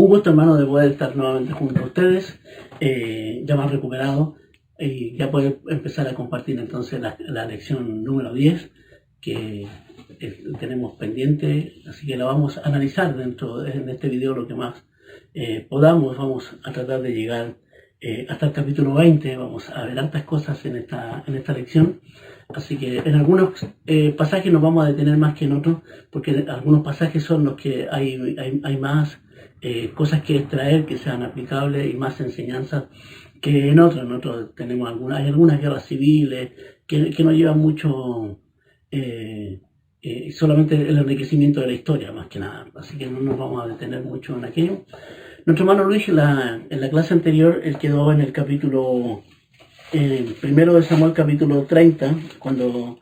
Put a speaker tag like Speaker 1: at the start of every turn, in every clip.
Speaker 1: Un gusto, hermano, de poder estar nuevamente junto a ustedes, ya más recuperado, y ya poder empezar a compartir entonces la lección número 10 que tenemos pendiente, así que la vamos a analizar en este video lo que más podamos. Vamos a tratar de llegar hasta el capítulo 20, vamos a ver hartas cosas en esta lección, así que en algunos pasajes nos vamos a detener más que en otros, porque algunos pasajes son los que hay más cosas que extraer que sean aplicables y más enseñanzas que en otros. En otros tenemos hay algunas guerras civiles que no llevan mucho, solamente el enriquecimiento de la historia más que nada, así que no nos vamos a detener mucho en aquello. Nuestro hermano Luis en la clase anterior, él quedó en el capítulo primero de Samuel, capítulo 30, cuando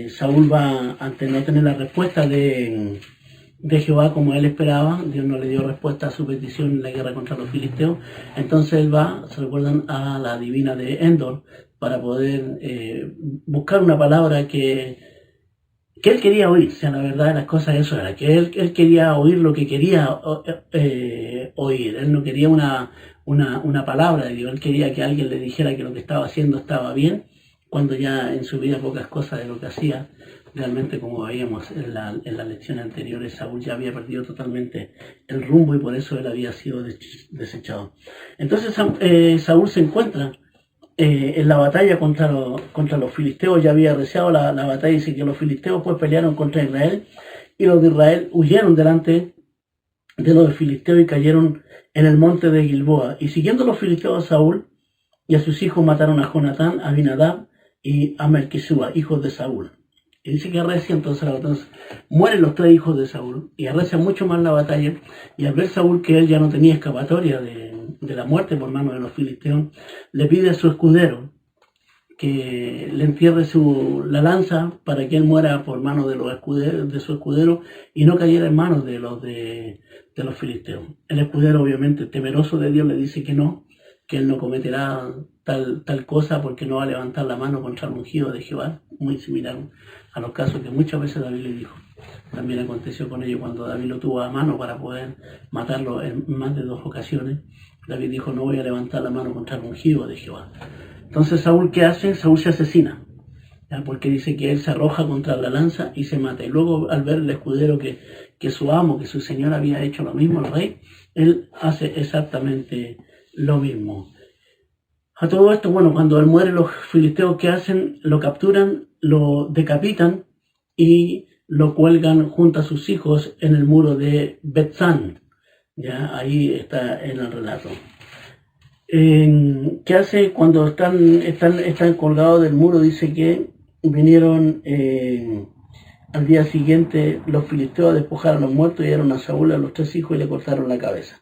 Speaker 1: Saúl va ante no tener la respuesta de Jehová como él esperaba. Dios no le dio respuesta a su petición en la guerra contra los filisteos. Entonces él va, se recuerdan, a la divina de Endor para poder buscar una palabra que él quería oír. O sea, la verdad de las cosas eso era, que él quería oír lo que quería oír. Él no quería una palabra de Dios, él quería que alguien le dijera que lo que estaba haciendo estaba bien, cuando ya en su vida pocas cosas de lo que hacía. Realmente, como veíamos en las lecciones anteriores, Saúl ya había perdido totalmente el rumbo y por eso él había sido desechado. Entonces Saúl se encuentra en la batalla contra los filisteos. Ya había deseado la batalla, y dice que los filisteos pues pelearon contra Israel, y los de Israel huyeron delante de los filisteos y cayeron en el monte de Gilboa. Y siguiendo los filisteos a Saúl y a sus hijos, mataron a Jonatán, a Abinadab y a Melquisúa, hijos de Saúl. Y dice que arrecia entonces mueren los 3 hijos de Saúl, y arrecia mucho más la batalla. Y al ver Saúl que él ya no tenía escapatoria de la muerte por mano de los filisteos, le pide a su escudero que le entierre la lanza para que él muera por mano de su escudero y no cayera en manos de los filisteos. El escudero, obviamente temeroso de Dios, le dice que él no cometerá tal cosa, porque no va a levantar la mano contra el ungido de Jehová. Muy similar a los casos que muchas veces David le dijo. También aconteció con ello cuando David lo tuvo a mano para poder matarlo en más de 2 ocasiones. David dijo: no voy a levantar la mano contra el ungido de Jehová. Entonces Saúl, ¿qué hace? Saúl se asesina, ¿ya? Porque dice que él se arroja contra la lanza y se mata. Y luego, al ver el escudero que su amo, que su señor había hecho lo mismo, el rey, él hace exactamente lo mismo. A todo esto, bueno, cuando él muere, los filisteos, ¿qué hacen? Lo capturan, lo decapitan y lo cuelgan junto a sus hijos en el muro de Bet-San. Ya ahí está en el relato. ¿Qué hace cuando están colgados del muro? Dice que vinieron al día siguiente los filisteos a despojar a los muertos, y dieron a Saúl a los 3 hijos y le cortaron la cabeza.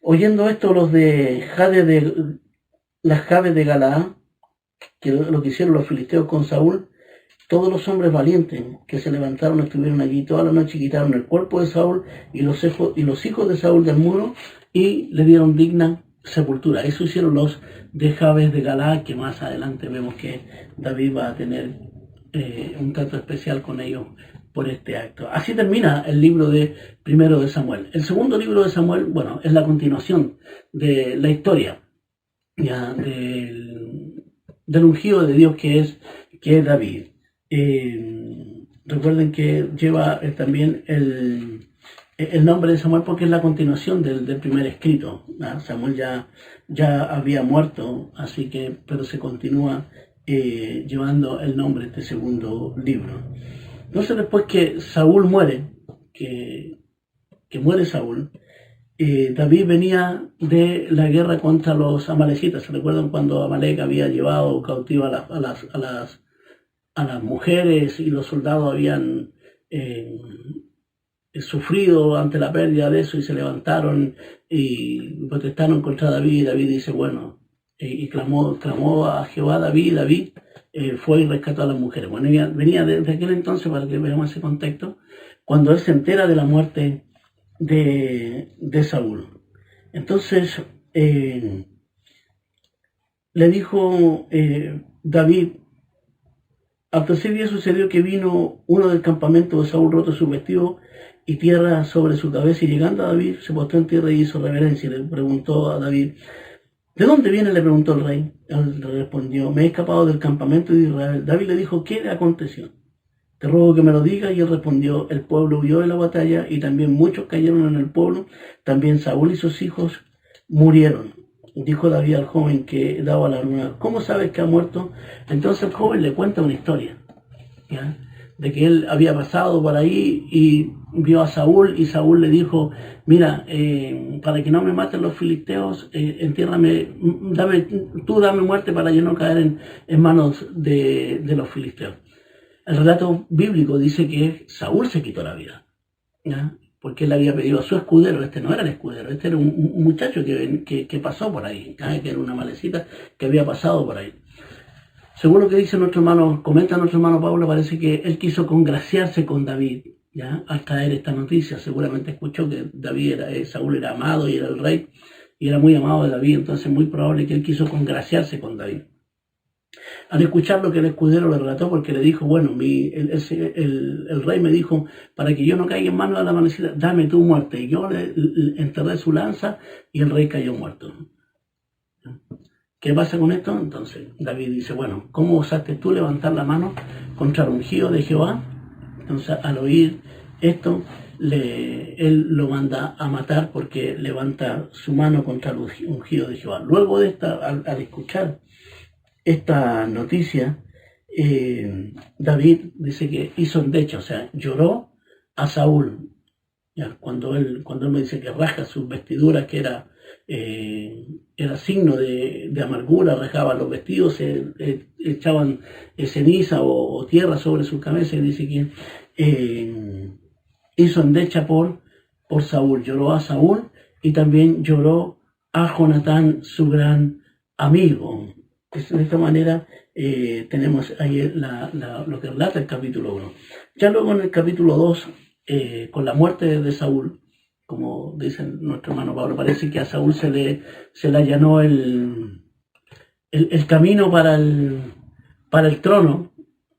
Speaker 1: Oyendo esto, los de las Jabes de Galaad, que lo que hicieron los filisteos con Saúl, todos los hombres valientes que se levantaron estuvieron allí toda la noche y quitaron el cuerpo de Saúl y los hijos de Saúl del muro, y le dieron digna sepultura. Eso hicieron los de Jabes de Galaad, que más adelante vemos que David va a tener un trato especial con ellos por este acto. Así termina el libro primero de Samuel. El segundo libro de Samuel, bueno, es la continuación de la historia, ya, del ungido de Dios que es David. Recuerden que lleva también el nombre de Samuel porque es la continuación del primer escrito, ¿no? Samuel ya había muerto, así que, pero se continúa llevando el nombre de este segundo libro. Entonces, después que Saúl muere, que muere Saúl, David venía de la guerra contra los amalecitas. ¿Se recuerdan cuando Amalek había llevado cautivo a las mujeres, y los soldados habían sufrido ante la pérdida de eso, y se levantaron y protestaron contra David? David dice, bueno, y clamó a Jehová. David fue y rescató a las mujeres. Bueno, venía desde aquel entonces, para que veamos ese contexto, cuando él se entera de la muerte de Saúl. Entonces le dijo David Al tercer día sucedió que vino uno del campamento de Saúl roto su vestido y tierra sobre su cabeza, y llegando a David se postró en tierra y hizo reverencia, y le preguntó a David: ¿de dónde viene? Le preguntó el rey. Él le respondió: me he escapado del campamento de Israel. David le dijo: ¿qué le aconteció? Te ruego que me lo diga. Y él respondió: el pueblo huyó de la batalla y también muchos cayeron en el pueblo. También Saúl y sus hijos murieron. Dijo David al joven que daba la nueva: ¿cómo sabes que ha muerto? Entonces el joven le cuenta una historia, ¿ya?, de que él había pasado por ahí y vio a Saúl, y Saúl le dijo: mira, para que no me maten los filisteos, entiérrame, dame muerte para yo no caer en manos de los filisteos. El relato bíblico dice que Saúl se quitó la vida, ¿ya?, porque él había pedido a su escudero. Este no era el escudero, este era un muchacho que pasó por ahí, ¿ya?, que era una malecita que había pasado por ahí. Según lo que dice nuestro hermano, comenta nuestro hermano Pablo, parece que él quiso congraciarse con David, ¿ya?, al traer esta noticia. Seguramente escuchó que Saúl era amado y era el rey, y era muy amado de David, entonces es muy probable que él quiso congraciarse con David. Al escuchar lo que el escudero le relató, porque le dijo: bueno, el rey me dijo, para que yo no caiga en manos de la malecita, dame tu muerte. Y yo le enterré su lanza y el rey cayó muerto. ¿Qué pasa con esto? Entonces David dice: bueno, ¿cómo osaste tú levantar la mano contra el ungido de Jehová? Entonces, al oír esto, él lo manda a matar, porque levanta su mano contra el ungido de Jehová. Luego de al escuchar esta noticia, David dice que hizo endecha, o sea, lloró a Saúl. ¿Ya? Cuando él me dice que raja sus vestiduras, que era signo de amargura, rajaban los vestidos, echaban ceniza o tierra sobre su cabeza, y dice que hizo endecha por Saúl, lloró a Saúl, y también lloró a Jonatán, su gran amigo. De esta manera tenemos ahí lo que relata el capítulo 1. Ya luego en el capítulo 2, con la muerte de Saúl, como dice nuestro hermano Pablo, parece que a Saúl se le allanó el camino para el trono,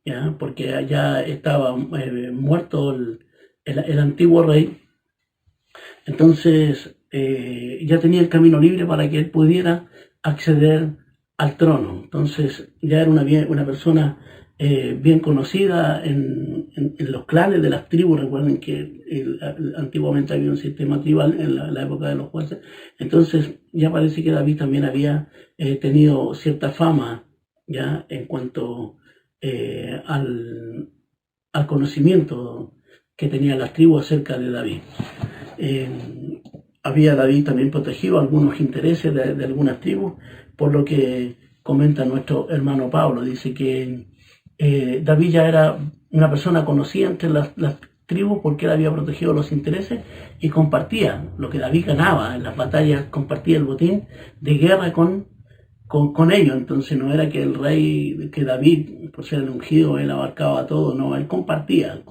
Speaker 1: ¿ya?, porque allá estaba muerto el antiguo rey. Entonces ya tenía el camino libre para que él pudiera acceder al trono. Entonces ya era una persona bien conocida en los clanes de las tribus. Recuerden que antiguamente había un sistema tribal en la época de los jueces. Entonces ya parece que David también había tenido cierta fama, ya, en cuanto al conocimiento que tenían las tribus acerca de David. Había David también protegido algunos intereses de algunas tribus, por lo que comenta nuestro hermano Pablo. Dice que David ya era una persona conocida entre las tribus, porque él había protegido los intereses y compartía lo que David ganaba en las batallas, compartía el botín de guerra con ellos. Entonces no era que el rey, que David, por ser el ungido, él abarcaba todo, no, él compartía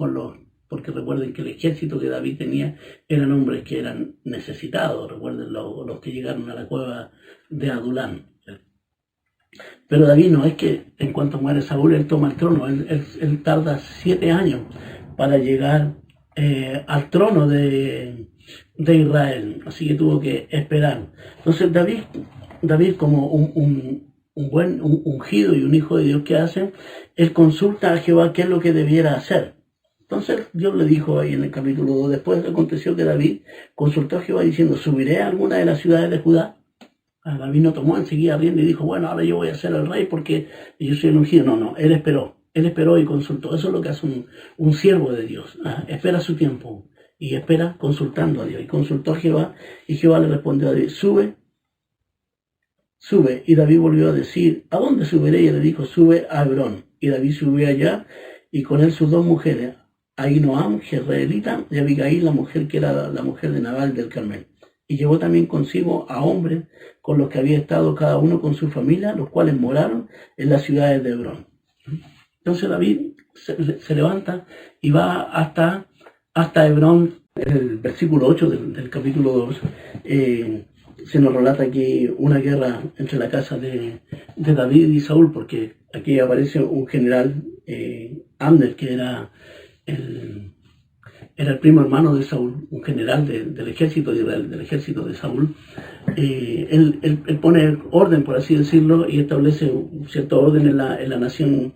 Speaker 1: porque recuerden que el ejército que David tenía eran hombres que eran necesitados. Recuerden los que llegaron a la cueva de Adulán. Pero David no es que en cuanto muere Saúl, él toma el trono. Él tarda 7 años para llegar al trono de Israel. Así que tuvo que esperar. Entonces David, como un buen ungido y un hijo de Dios, que hace, él consulta a Jehová qué es lo que debiera hacer. Entonces Dios le dijo ahí en el capítulo 2, después aconteció que David consultó a Jehová diciendo: ¿subiré a alguna de las ciudades de Judá? David no tomó enseguida rienda y dijo: bueno, ahora yo voy a ser el rey porque yo soy el ungido. No, él esperó y consultó. Eso es lo que hace un siervo de Dios. Espera su tiempo y espera consultando a Dios. Y consultó a Jehová, y Jehová le respondió a David: sube. Y David volvió a decir: ¿a dónde subiré? Y él le dijo: sube a Hebrón. Y David subió allá, y con él sus 2 mujeres, Ahinoam, jezreelita, y Abigail, la mujer que era la mujer de Nabal del Carmel. Y llevó también consigo a hombres con los que había estado cada uno con su familia, los cuales moraron en las ciudades de Hebrón. Entonces David se levanta y va hasta Hebrón. El versículo 8 del capítulo 2 se nos relata aquí una guerra entre la casa de David y Saúl, porque aquí aparece un general Abner, que era el primo hermano de Saúl, un general del ejército de Israel, del ejército de Saúl. Él pone orden, por así decirlo, y establece un cierto orden en la nación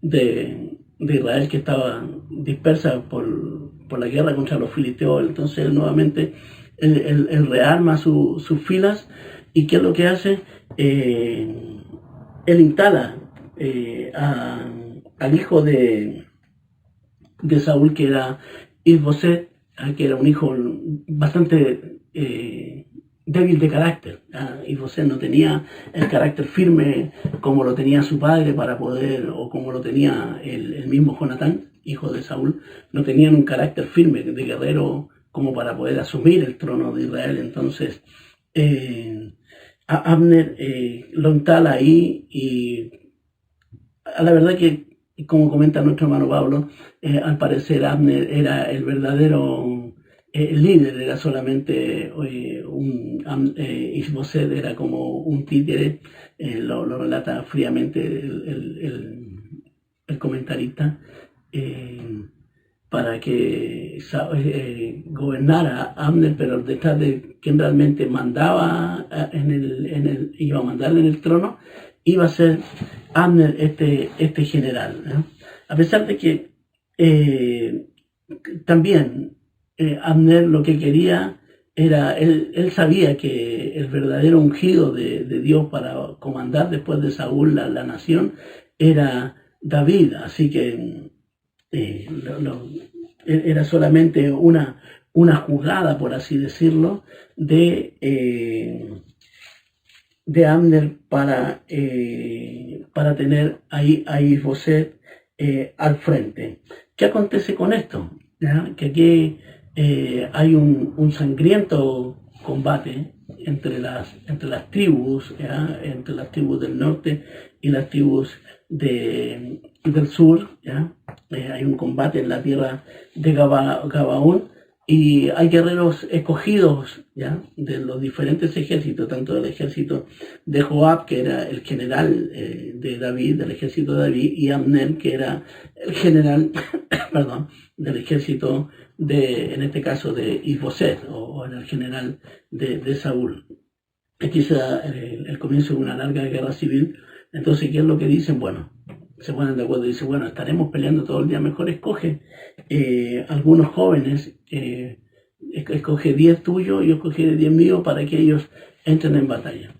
Speaker 1: de Israel, que estaba dispersa por la guerra contra los filisteos. Entonces él nuevamente él rearma sus filas. ¿Y qué es lo que hace? Él instala al hijo de Saúl, que era Isboset, que era un hijo bastante débil de carácter. Isboset no tenía el carácter firme como lo tenía su padre para poder, o como lo tenía el mismo Jonatán, hijo de Saúl. No tenían un carácter firme de guerrero como para poder asumir el trono de Israel. Entonces a Abner lo instala ahí, y a la verdad que, como comenta nuestro hermano Pablo, al parecer Abner era el verdadero líder, era solamente Isboset era como un títere. Lo relata fríamente el comentarista, para que gobernara Abner, pero detrás de quien realmente mandaba iba a mandar en el trono, iba a ser Abner, este general, ¿no? A pesar de que también Abner lo que quería era, él sabía que el verdadero ungido de Dios para comandar después de Saúl la nación era David, así que era solamente una jugada, por así decirlo, de Abner para tener ahí a Isboset al frente. ¿Qué acontece con esto? ¿Ya? Que aquí hay un sangriento combate entre las tribus, ¿ya? Entre las tribus del norte y las tribus del sur, ¿ya? Hay un combate en la tierra de Gabaón, y hay guerreros escogidos, ¿ya? De los diferentes ejércitos, tanto del ejército de Joab, que era el general de David, del ejército de David, y Abner, que era el general perdón, del ejército en este caso de Isboset, o era el general de Saúl. Aquí se da el comienzo de una larga guerra civil. Entonces, ¿qué es lo que dicen? Bueno, se ponen de acuerdo y dicen, bueno, estaremos peleando todo el día, mejor escoge algunos jóvenes, escoge 10 tuyos y yo escogeré 10 míos para que ellos entren en batalla.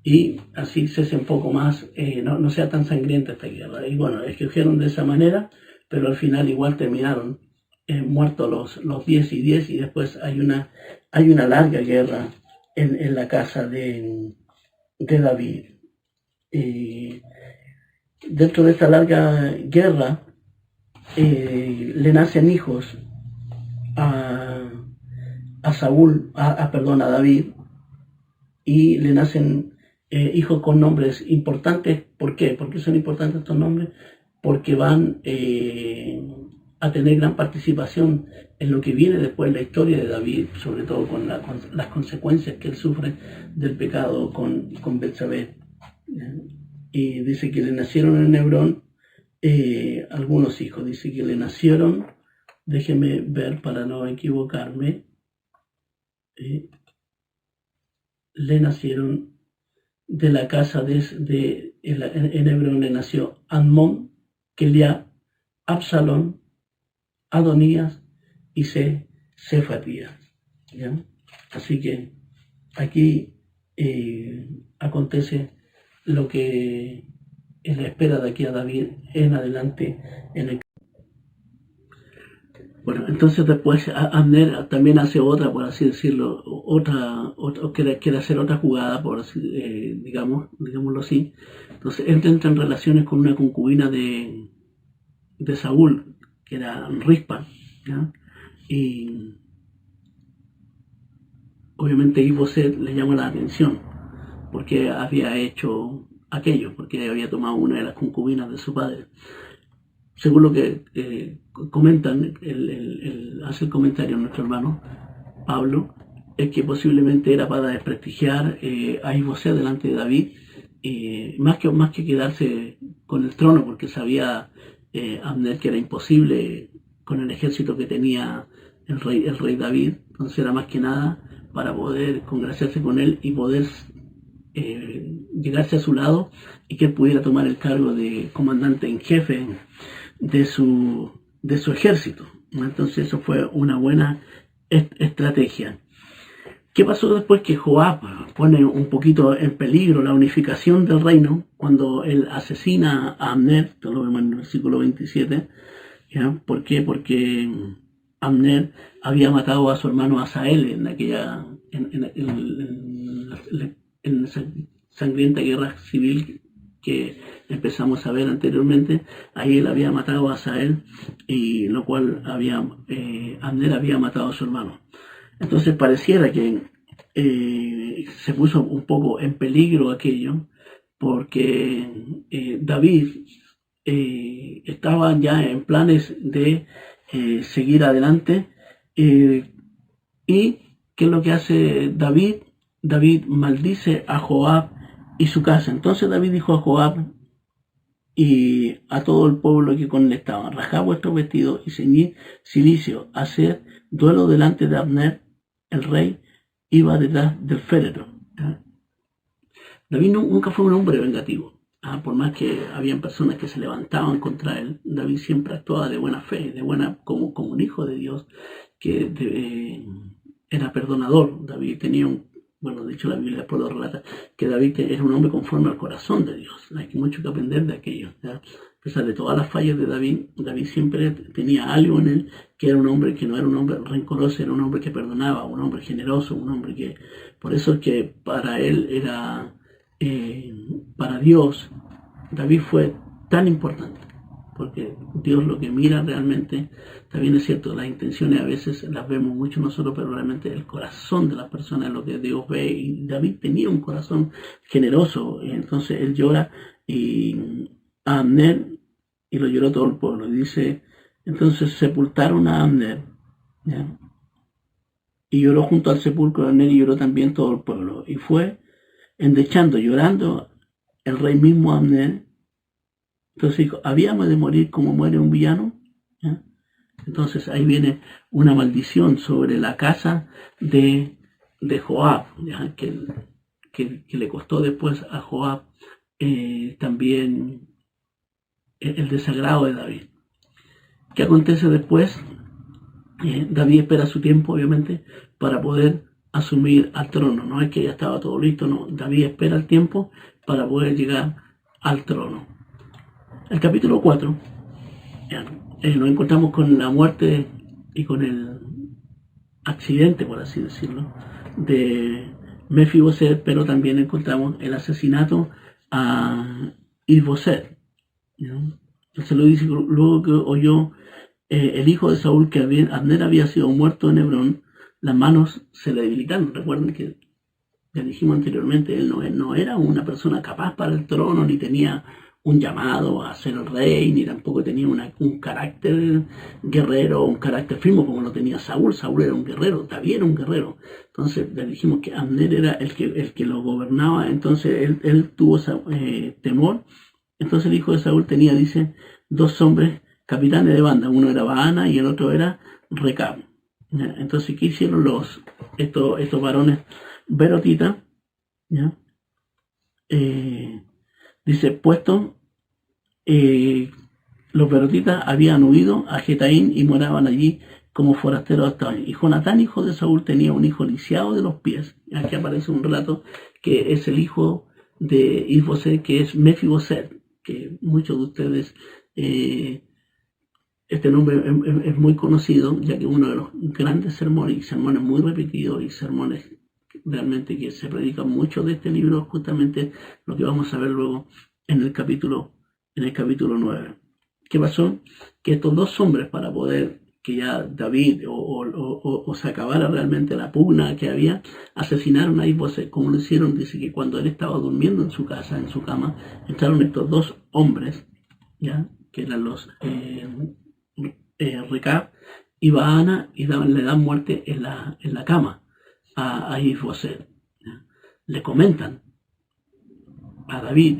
Speaker 1: Y así cese un poco más, no sea tan sangrienta esta guerra. Y bueno, escogieron de esa manera, pero al final igual terminaron muertos los 10 y 10, y después hay una larga guerra en la casa de David. Dentro de esta larga guerra le nacen hijos a Saúl, a David, y le nacen hijos con nombres importantes. ¿Por qué? ¿Por qué son importantes estos nombres? Porque van a tener gran participación en lo que viene después en la historia de David, sobre todo con las consecuencias que él sufre del pecado con Betsabé. Y dice que le nacieron en Hebrón algunos hijos. Dice que le nacieron, déjeme ver para no equivocarme, le nacieron de la casa en Hebrón le nació Amnón, Keliab, Absalón, Adonías y Cefatías. ¿Ya? Así que aquí acontece lo que le espera de aquí a David en adelante. Bueno, entonces después Abner también hace otra, por así decirlo, quiere hacer otra jugada, por así, digámoslo así. Entonces él entra en relaciones con una concubina de Saúl, que era Rispa, ¿ya? Y obviamente Isboset le llama la atención porque había hecho aquello, porque había tomado una de las concubinas de su padre. Según lo que comentan, hace el comentario nuestro hermano Pablo, es que posiblemente era para desprestigiar a Isboset delante de David, más que quedarse con el trono, porque sabía Abner que era imposible con el ejército que tenía el rey David. Entonces era más que nada para poder congraciarse con él y poder llegarse a su lado y que él pudiera tomar el cargo de comandante en jefe de su ejército. Entonces eso fue una buena estrategia. ¿Qué pasó después? Que Joab pone un poquito en peligro la unificación del reino cuando él asesina a Abner. Esto lo vemos en el versículo 27. ¿Ya? ¿Por qué? Porque Abner había matado a su hermano Asael en aquella en esa sangrienta guerra civil que empezamos a ver anteriormente. Ahí él había matado a Asael, y lo cual Abner había matado a su hermano. Entonces pareciera que se puso un poco en peligro aquello, porque David estaba ya en planes de seguir adelante. ¿Y qué es lo que hace David? David maldice a Joab y su casa. Entonces David dijo a Joab y a todo el pueblo que con él estaba: rajad vuestros vestidos y ceñid cilicio, haced duelo delante de Abner. El rey iba detrás del féretro. David nunca fue un hombre vengativo. Por más que habían personas que se levantaban contra él, David siempre actuaba de buena fe, como un hijo de Dios, que era perdonador. David tenía de hecho la Biblia después lo relata, que David era un hombre conforme al corazón de Dios. Hay mucho que aprender de aquello. A pesar de todas las fallas de David, David siempre tenía algo en él, que era un hombre que no era un hombre rencoroso, era un hombre que perdonaba, un hombre generoso, un hombre que... Por eso es que para él era... para Dios, David fue tan importante, porque Dios lo que mira realmente, también es cierto, las intenciones a veces las vemos mucho nosotros, pero realmente el corazón de las personas es lo que Dios ve, y David tenía un corazón generoso. Entonces él llora a Abner, y lo lloró todo el pueblo, y dice: entonces sepultaron a Abner, ¿ya? Y lloró junto al sepulcro de Abner, y lloró también todo el pueblo, y fue endechando, llorando el rey mismo Abner. Entonces dijo: habíamos de morir como muere un villano, ¿ya? Entonces ahí viene una maldición sobre la casa de Joab, ¿ya? Que le costó después a Joab también el desagrado de David. ¿Qué acontece después? David espera su tiempo, obviamente, para poder asumir al trono. No es que ya estaba todo listo, no. David espera el tiempo para poder llegar al trono. El capítulo 4, nos encontramos con la muerte y con el accidente, por así decirlo, de Mefiboset, pero también encontramos el asesinato a Isboset. Se lo dice luego que oyó el hijo de Saúl que Abner había sido muerto en Hebrón, las manos se le debilitaron. Recuerden que ya dijimos anteriormente, él no era una persona capaz para el trono, ni tenía un llamado a ser el rey, ni tampoco tenía un carácter guerrero, un carácter firme como lo tenía Saúl. Saúl era un guerrero, David era un guerrero. Entonces le dijimos que Abner era el que lo gobernaba. Entonces él tuvo temor. Entonces el hijo de Saúl tenía, dice, dos hombres capitanes de banda. Uno era Baana y el otro era Recab. Entonces, ¿qué hicieron estos varones berotitas? ¿Ya? Dice, puesto, los berotitas habían huido a Getaín y moraban allí como forasteros hasta hoy. Y Jonatán, hijo de Saúl, tenía un hijo lisiado de los pies. Aquí aparece un relato que es el hijo de Isboset, que es Mefiboset, que muchos de ustedes, este nombre es muy conocido, ya que uno de los grandes sermones, y sermones muy repetidos, y sermones realmente que se predican mucho de este libro, justamente lo que vamos a ver luego en el capítulo 9. ¿Qué pasó? Que estos dos hombres, para poder que ya David o se acabara realmente la pugna que había, asesinaron a Isboset. ¿Cómo lo hicieron? Dice que cuando él estaba durmiendo en su casa, en su cama, entraron estos dos hombres, ¿ya? Que eran los Recab y Baana, y le dan muerte en la cama a Isboset. Le comentan a David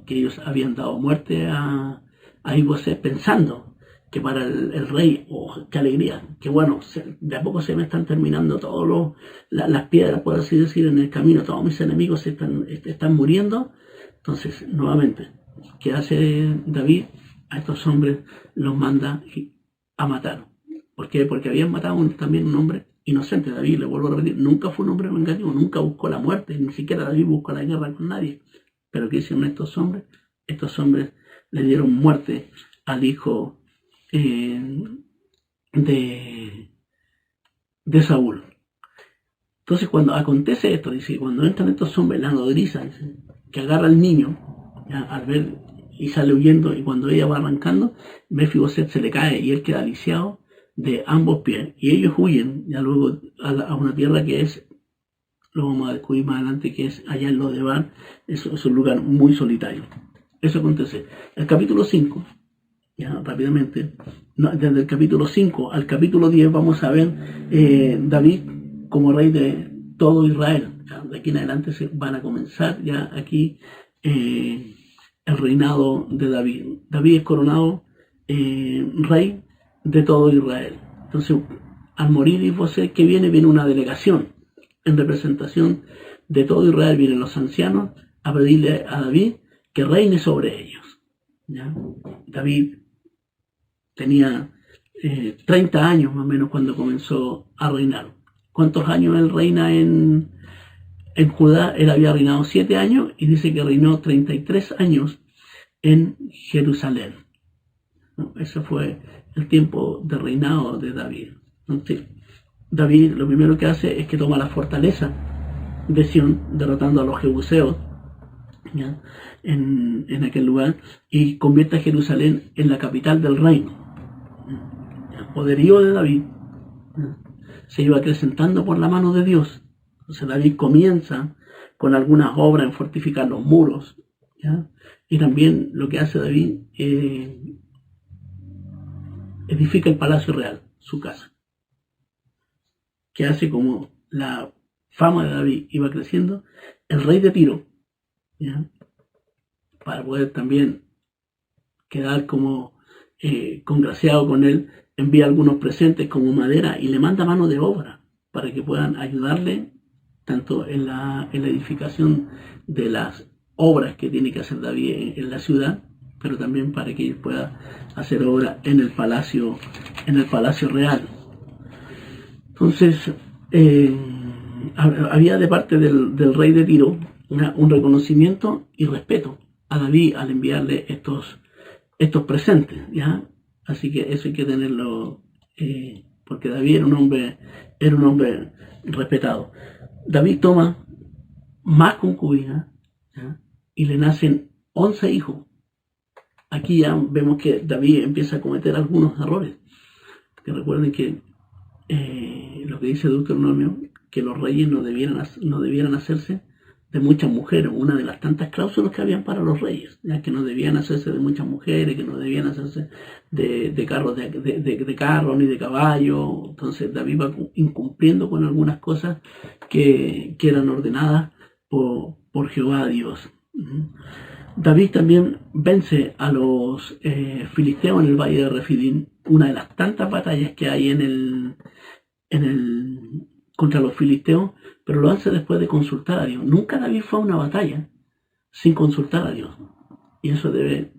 Speaker 1: que ellos habían dado muerte a Isboset pensando que para el rey, oh, qué alegría, que bueno, de a poco se me están terminando todas las piedras, por así decir, en el camino, todos mis enemigos están muriendo. Entonces, nuevamente, ¿qué hace David? A estos hombres los manda a matar. ¿Por qué? Porque habían matado también un hombre inocente. David, le vuelvo a repetir, nunca fue un hombre vengativo, nunca buscó la muerte, ni siquiera David buscó la guerra con nadie. Pero ¿qué hicieron estos hombres? Estos hombres le dieron muerte al hijo de Saúl. Entonces cuando acontece esto, dice, cuando entran estos hombres, la nodriza, dice, que agarra al niño, ya, al ver y sale huyendo, y cuando ella va arrancando, Mefiboset se le cae y él queda lisiado de ambos pies, y ellos huyen ya luego a una tierra que es, lo vamos a descubrir más adelante, que es allá en Lodebar, es un lugar muy solitario. Eso acontece. El capítulo 5, ya rápidamente, desde el capítulo 5 al capítulo 10 vamos a ver David como rey de todo Israel. Ya, de aquí en adelante se van a comenzar ya aquí el reinado de David. David es coronado rey de todo Israel. Entonces, al morir Isboset, que viene una delegación en representación de todo Israel, vienen los ancianos a pedirle a David que reine sobre ellos. ¿Ya? David tenía 30 años más o menos cuando comenzó a reinar. ¿Cuántos años él reina en Judá? Él había reinado 7 años y dice que reinó 33 años en Jerusalén. ¿No? Ese fue el tiempo de reinado de David. Entonces, David lo primero que hace es que toma la fortaleza de Sión, derrotando a los jebuseos, ¿ya? En aquel lugar, y convierte a Jerusalén en la capital del reino. El poderío de David, ¿ya?, se iba acrecentando por la mano de Dios. Entonces David comienza con algunas obras en fortificar los muros, ¿ya? Y también lo que hace David, edifica el palacio real, su casa, que hace como la fama de David iba creciendo. El rey de Tiro, ¿ya?, para poder también quedar como congraciado con él, envía algunos presentes como madera y le manda mano de obra para que puedan ayudarle tanto en la edificación de las obras que tiene que hacer David en la ciudad, pero también para que él pueda hacer obra en el palacio real. Entonces, había de parte del rey de Tiro un reconocimiento y respeto a David al enviarle estos presentes, ¿ya? Así que eso hay que tenerlo, porque David era un hombre respetado. David toma más concubinas, ¿ya?, y le nacen 11 hijos. Aquí ya vemos que David empieza a cometer algunos errores. Que recuerden que lo que dice Deuteronomio, que los reyes no debieran hacerse de muchas mujeres, una de las tantas cláusulas que habían para los reyes, ya que no debían hacerse de muchas mujeres, que no debían hacerse de carros de carro ni de caballo. Entonces David va incumpliendo con algunas cosas que eran ordenadas por Jehová Dios. David también vence a los filisteos en el valle de Refidim, una de las tantas batallas que hay contra los filisteos, pero lo hace después de consultar a Dios. Nunca David fue a una batalla sin consultar a Dios. Y eso debe,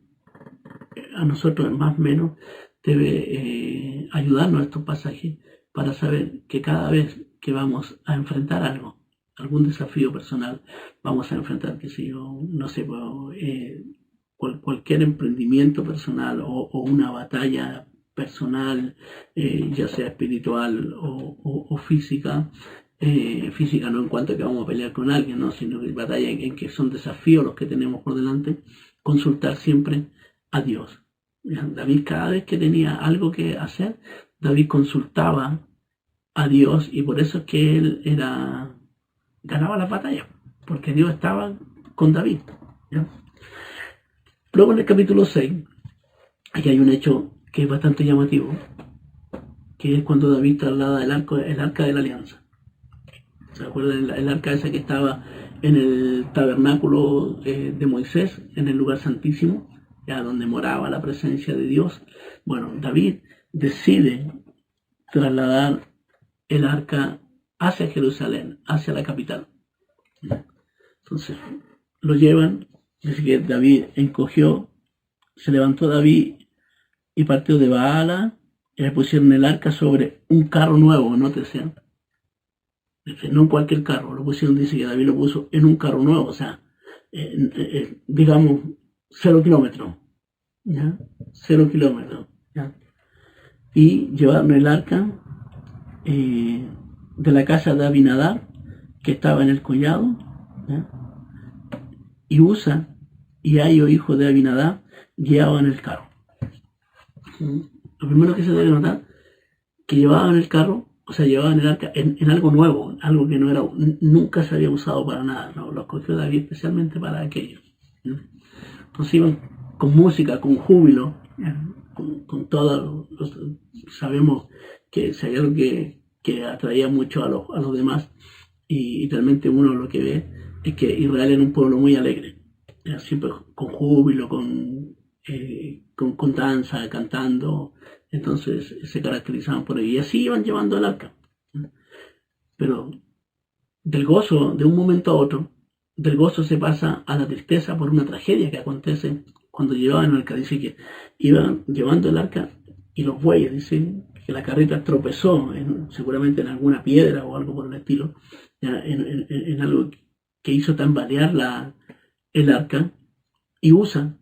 Speaker 1: a nosotros más o menos, debe ayudarnos a estos pasajes para saber que cada vez que vamos a enfrentar algún desafío personal, vamos a enfrentar, qué sé yo, no sé, cualquier emprendimiento personal o una batalla personal, ya sea espiritual o física. Física no en cuanto a que vamos a pelear con alguien, ¿no?, sino que batalla en que son desafíos los que tenemos por delante. Consultar siempre a Dios. David, cada vez que tenía algo que hacer, David consultaba a Dios, y por eso es que él ganaba las batallas, porque Dios estaba con David, ¿ya? Luego en el capítulo 6, aquí hay un hecho que es bastante llamativo, que es cuando David traslada el arca de la alianza. ¿Se acuerdan? El arca esa que estaba en el tabernáculo de Moisés, en el lugar santísimo, ya donde moraba la presencia de Dios. Bueno, David decide trasladar el arca hacia Jerusalén, hacia la capital. Entonces, lo llevan, dice que David encogió, se levantó David y partió de Baala, y le pusieron el arca sobre un carro nuevo, nótese. No en cualquier carro, lo pusieron, dice que David lo puso en un carro nuevo, o sea, digamos, 0 kilómetros, ¿ya? 0 kilómetros, ¿ya? Y llevaron el arca de la casa de Abinadab, que estaba en el collado, ¿ya? Y Usa y Ayo, hijo de Abinadab, guiaban el carro. Lo primero que se debe notar, que llevaban el carro, o sea, llevaban el arca en algo nuevo, algo que no era, nunca se había usado para nada, ¿no? Lo escogió David especialmente para aquello, ¿no? Entonces iban con música, con júbilo, con todo, sabemos que si hay algo que atraía mucho a los demás, y realmente uno lo que ve es que Israel era un pueblo muy alegre, siempre con júbilo, con danza, cantando. Entonces se caracterizaban por ahí, y así iban llevando el arca. Pero del gozo, de un momento a otro, del gozo se pasa a la tristeza por una tragedia que acontece cuando llevaban el arca. Dice que iban llevando el arca y los bueyes, dice que la carreta tropezó seguramente en alguna piedra o algo por el estilo, en algo que hizo tambalear el arca, y Usa,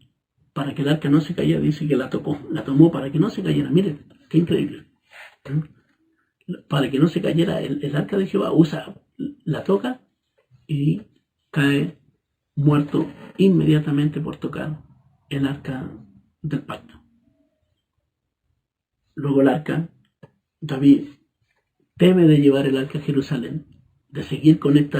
Speaker 1: para que el arca no se cayera, dice que la tomó para que no se cayera. Miren, qué increíble. Para que no se cayera el arca de Jehová, Usa la toca y cae muerto inmediatamente por tocar el arca del pacto. Luego el arca, David teme de llevar el arca a Jerusalén, de seguir con esto.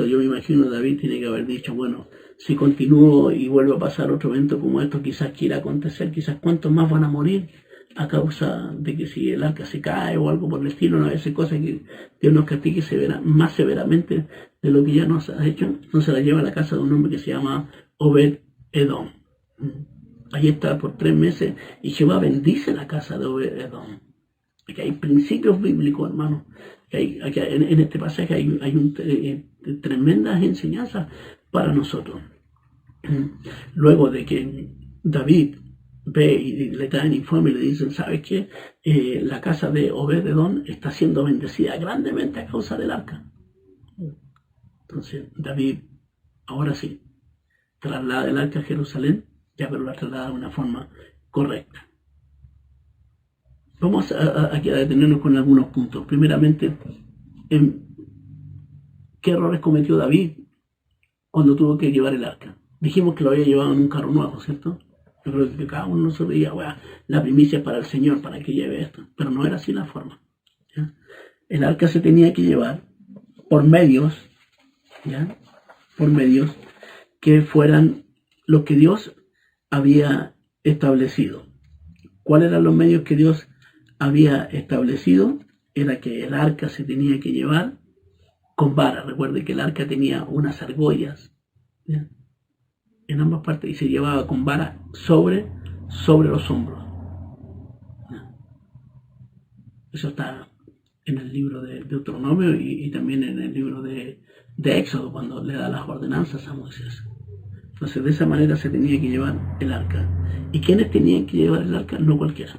Speaker 1: Yo me imagino David tiene que haber dicho, bueno, si continúo y vuelve a pasar otro evento como esto, quizás quiera acontecer, quizás cuántos más van a morir a causa de que si el arca se cae o algo por el estilo, no es cosa que Dios nos castigue más severamente de lo que ya nos ha hecho. Entonces la lleva a la casa de un hombre que se llama Obed Edom. Ahí está por 3 meses y Jehová bendice la casa de Obed Edom. Aquí hay principios bíblicos, hermano. En este pasaje hay tremendas enseñanzas para nosotros. Luego de que David ve y le traen informe y le dicen, ¿sabes qué? La casa de Obed Edom está siendo bendecida grandemente a causa del arca. Entonces David, ahora sí, traslada el arca a Jerusalén, ya, pero la traslada de una forma correcta. Vamos aquí a detenernos con algunos puntos. Primeramente, ¿qué errores cometió David cuando tuvo que llevar el arca? Dijimos que lo había llevado en un carro nuevo, ¿cierto? Yo creo que cada uno se veía, bueno, la primicia es para el Señor, para que lleve esto. Pero no era así la forma, ¿ya? El arca se tenía que llevar por medios, ¿ya? Por medios que fueran los que Dios había establecido. ¿Cuáles eran los medios que Dios había establecido? Era que el arca se tenía que llevar con vara. Recuerde que el arca tenía unas argollas, ¿ya?, en ambas partes, y se llevaba con vara sobre los hombros, ¿ya? Eso está en el libro de Deuteronomio y también en el libro de Éxodo, cuando le da las ordenanzas a Moisés. Entonces de esa manera se tenía que llevar el arca. ¿Y quiénes tenían que llevar el arca? No cualquiera,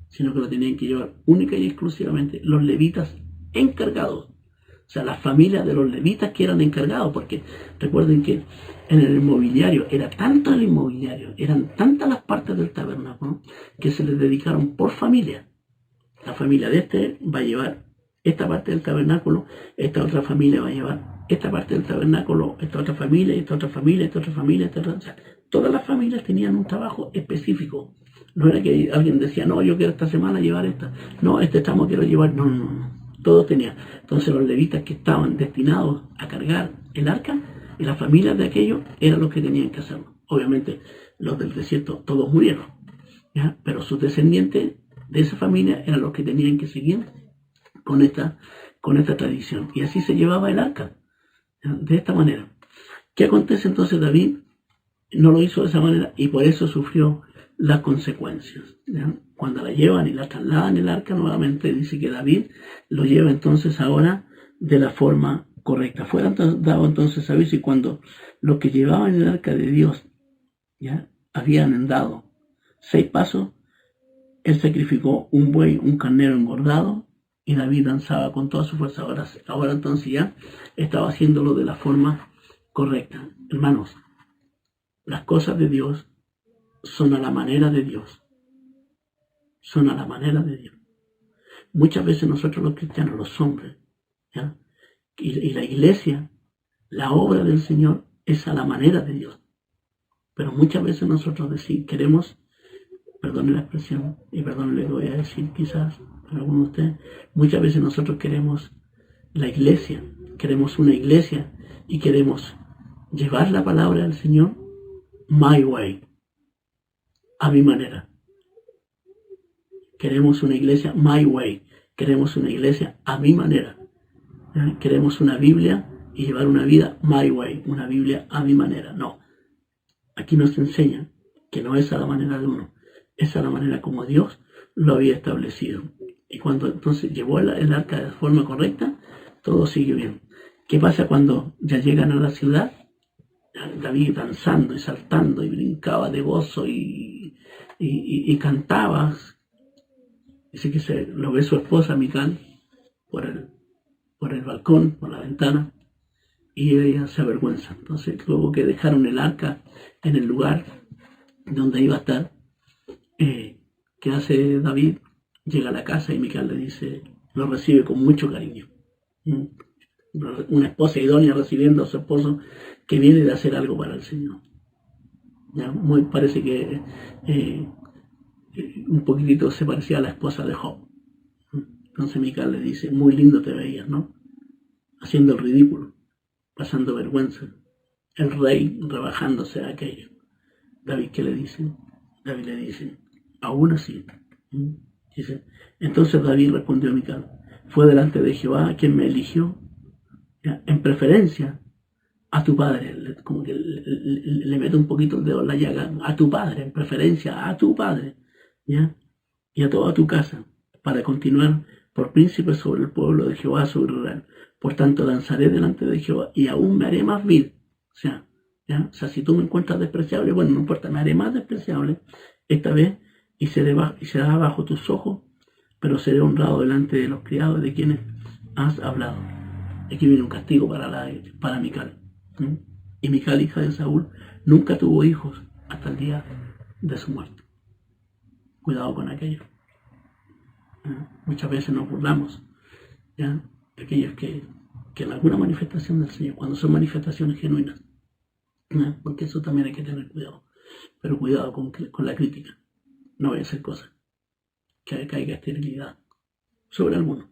Speaker 1: sino que lo tenían que llevar única y exclusivamente los levitas encargados. O sea, las familias de los levitas que eran encargados, porque recuerden que en el inmobiliario, era tanto el inmobiliario, eran tantas las partes del tabernáculo, que se les dedicaron por familia. La familia de este va a llevar esta parte del tabernáculo, esta otra familia va a llevar esta parte del tabernáculo, esta otra familia, esta otra familia, esta otra familia, esta otra. O sea, todas las familias tenían un trabajo específico. No era que alguien decía, no, yo quiero esta semana llevar esta, no, este tramo quiero llevar, no. Todos tenían. Entonces los levitas que estaban destinados a cargar el arca y las familias de aquellos eran los que tenían que hacerlo. Obviamente los del desierto todos murieron, ¿ya? Pero sus descendientes de esa familia eran los que tenían que seguir con esta tradición. Y así se llevaba el arca. de esta manera. ¿Qué acontece entonces? David no lo hizo de esa manera y por eso sufrió las consecuencias. ¿Ya? Cuando la llevan y la trasladan el arca nuevamente, dice que David lo lleva entonces ahora de la forma correcta. Fue dado entonces aviso, y cuando los que llevaban el arca de Dios ya habían andado 6 pasos, él sacrificó un buey, un carnero engordado, y David danzaba con toda su fuerza. Ahora entonces ya estaba haciéndolo de la forma correcta. Hermanos, las cosas de Dios son a la manera de Dios. Son a la manera de Dios. Muchas veces nosotros los cristianos, los hombres, ¿ya? Y la iglesia, la obra del Señor es a la manera de Dios. Pero muchas veces nosotros queremos, perdone la expresión, y perdone lo que voy a decir quizás para algunos de ustedes, muchas veces nosotros queremos la iglesia, queremos una iglesia y queremos llevar la palabra del Señor my way, a mi manera. Queremos una iglesia my way, queremos una iglesia a mi manera. ¿Ya? Queremos una Biblia y llevar una vida my way, una Biblia a mi manera. No, aquí nos enseña que no es a la manera de uno, es a la manera como Dios lo había establecido. Y cuando entonces llevó el arca de forma correcta, todo sigue bien. ¿Qué pasa cuando ya llegan a la ciudad? David danzando y saltando y brincaba de gozo y cantaba. Dice que lo ve su esposa Mical por el balcón, por la ventana, y ella se avergüenza. Entonces, luego que dejaron el arca en el lugar donde iba a estar, ¿qué hace David? Llega a la casa y Mical le dice, lo recibe con mucho cariño. Una esposa idónea recibiendo a su esposo que viene de hacer algo para el Señor. ¿Ya? Parece que un poquitito se parecía a la esposa de Job. Entonces Mical le dice, muy lindo te veías, ¿no? Haciendo el ridículo, pasando vergüenza. El rey rebajándose a aquello. David, ¿qué le dice? David le dice, aún así. Dice, entonces David respondió a Mical, fue delante de Jehová quien me eligió, ¿ya? En preferencia a tu padre, como que le mete un poquito el dedo en la llaga, a tu padre, en preferencia a tu padre, ¿ya? Y a toda tu casa, para continuar por príncipe sobre el pueblo de Jehová, sobre Israel. Por tanto, danzaré delante de Jehová y aún me haré más vil. O sea, ¿ya? O sea, si tú me encuentras despreciable, bueno, no importa, me haré más despreciable esta vez y será bajo tus ojos, pero seré honrado delante de los criados de quienes has hablado. Aquí viene un castigo para Mical. Y Mical, hija de Saúl, nunca tuvo hijos hasta el día de su muerte. Cuidado con aquello. Muchas veces nos burlamos, ¿ya? De aquellos que en alguna manifestación del Señor, cuando son manifestaciones genuinas, ¿ya? Porque eso también hay que tener cuidado. Pero cuidado con la crítica. No vaya a ser cosa que caiga esterilidad sobre alguno.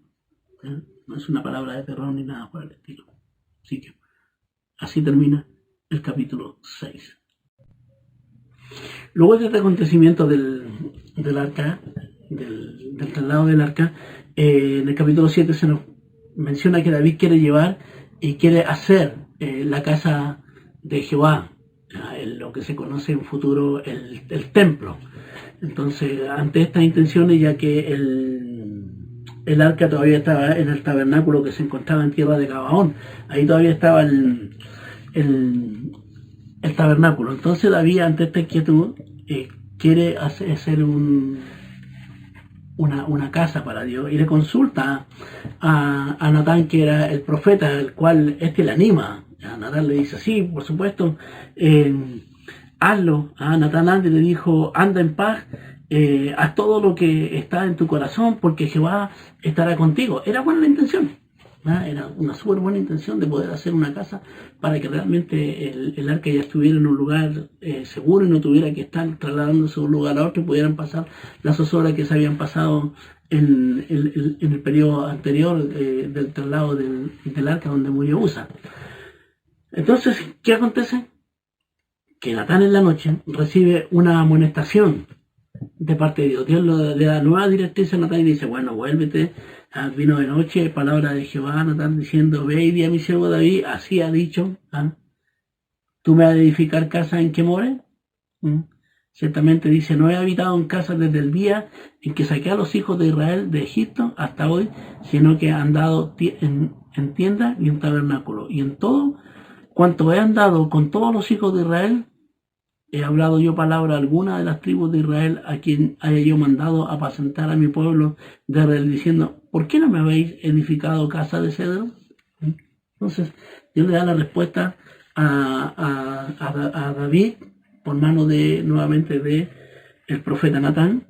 Speaker 1: ¿Ya? No es una palabra de terror ni nada por el estilo. Así que así termina el capítulo 6. Luego de este acontecimiento del arca, del traslado del arca, en el capítulo 7 se nos menciona que David quiere llevar y quiere hacer la casa de Jehová, lo que se conoce en futuro el templo. Entonces, ante estas intenciones, ya que el arca todavía estaba en el tabernáculo que se encontraba en tierra de Gabaón, ahí todavía estaba el tabernáculo. Entonces David, ante esta inquietud, quiere hacer una casa para Dios y le consulta a Natán, que era el profeta, el cual le anima. A Natán le dice, sí, por supuesto, hazlo. A Natán antes le dijo, anda en paz, haz todo lo que está en tu corazón, porque Jehová estará contigo. Era buena la intención, ¿verdad? Era una súper buena intención de poder hacer una casa para que realmente el arca ya estuviera en un lugar seguro y no tuviera que estar trasladándose de un lugar a otro y pudieran pasar las zozobras que se habían pasado en el periodo anterior del traslado del arca donde murió Usa. Entonces, ¿qué acontece? Que Natán en la noche recibe una amonestación de parte de Dios. Dios le da nueva directriz a Natán y dice, bueno, vuélvete Vino de noche, palabra de Jehová, Natán, diciendo, ve y di a mi siervo David, así ha dicho, ¿tú me has de edificar casa en que more? Ciertamente dice, no he habitado en casa desde el día en que saqué a los hijos de Israel de Egipto hasta hoy, sino que he andado en tienda y en tabernáculo. Y en todo cuanto he andado con todos los hijos de Israel, he hablado yo palabra alguna de las tribus de Israel a quien haya yo mandado apacentar a mi pueblo de Israel, diciendo, ¿por qué no me habéis edificado casa de cedro? Entonces, Dios le da la respuesta a David por mano nuevamente de el profeta Natán,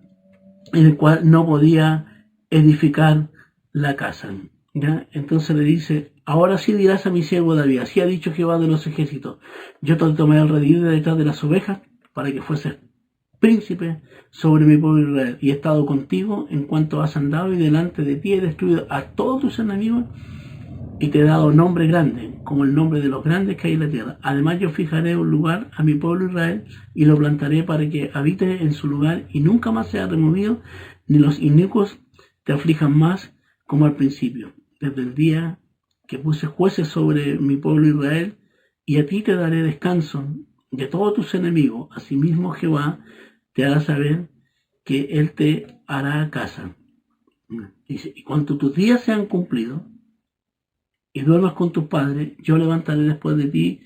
Speaker 1: en el cual no podía edificar la casa. ¿Ya? Entonces le dice, ahora sí dirás a mi siervo David, así ha dicho Jehová de los ejércitos, yo te tomé al redil de detrás de las ovejas para que fueses príncipe sobre mi pueblo Israel, y he estado contigo en cuanto has andado, y delante de ti he destruido a todos tus enemigos, y te he dado nombre grande, como el nombre de los grandes que hay en la tierra. Además yo fijaré un lugar a mi pueblo Israel, y lo plantaré para que habite en su lugar, y nunca más sea removido, ni los inicuos te aflijan más como al principio, desde el día que puse jueces sobre mi pueblo Israel, y a ti te daré descanso de todos tus enemigos. Asimismo Jehová te hará saber que él te hará casa. Dice, y cuando tus días sean cumplidos y duermas con tus padres, yo levantaré después de ti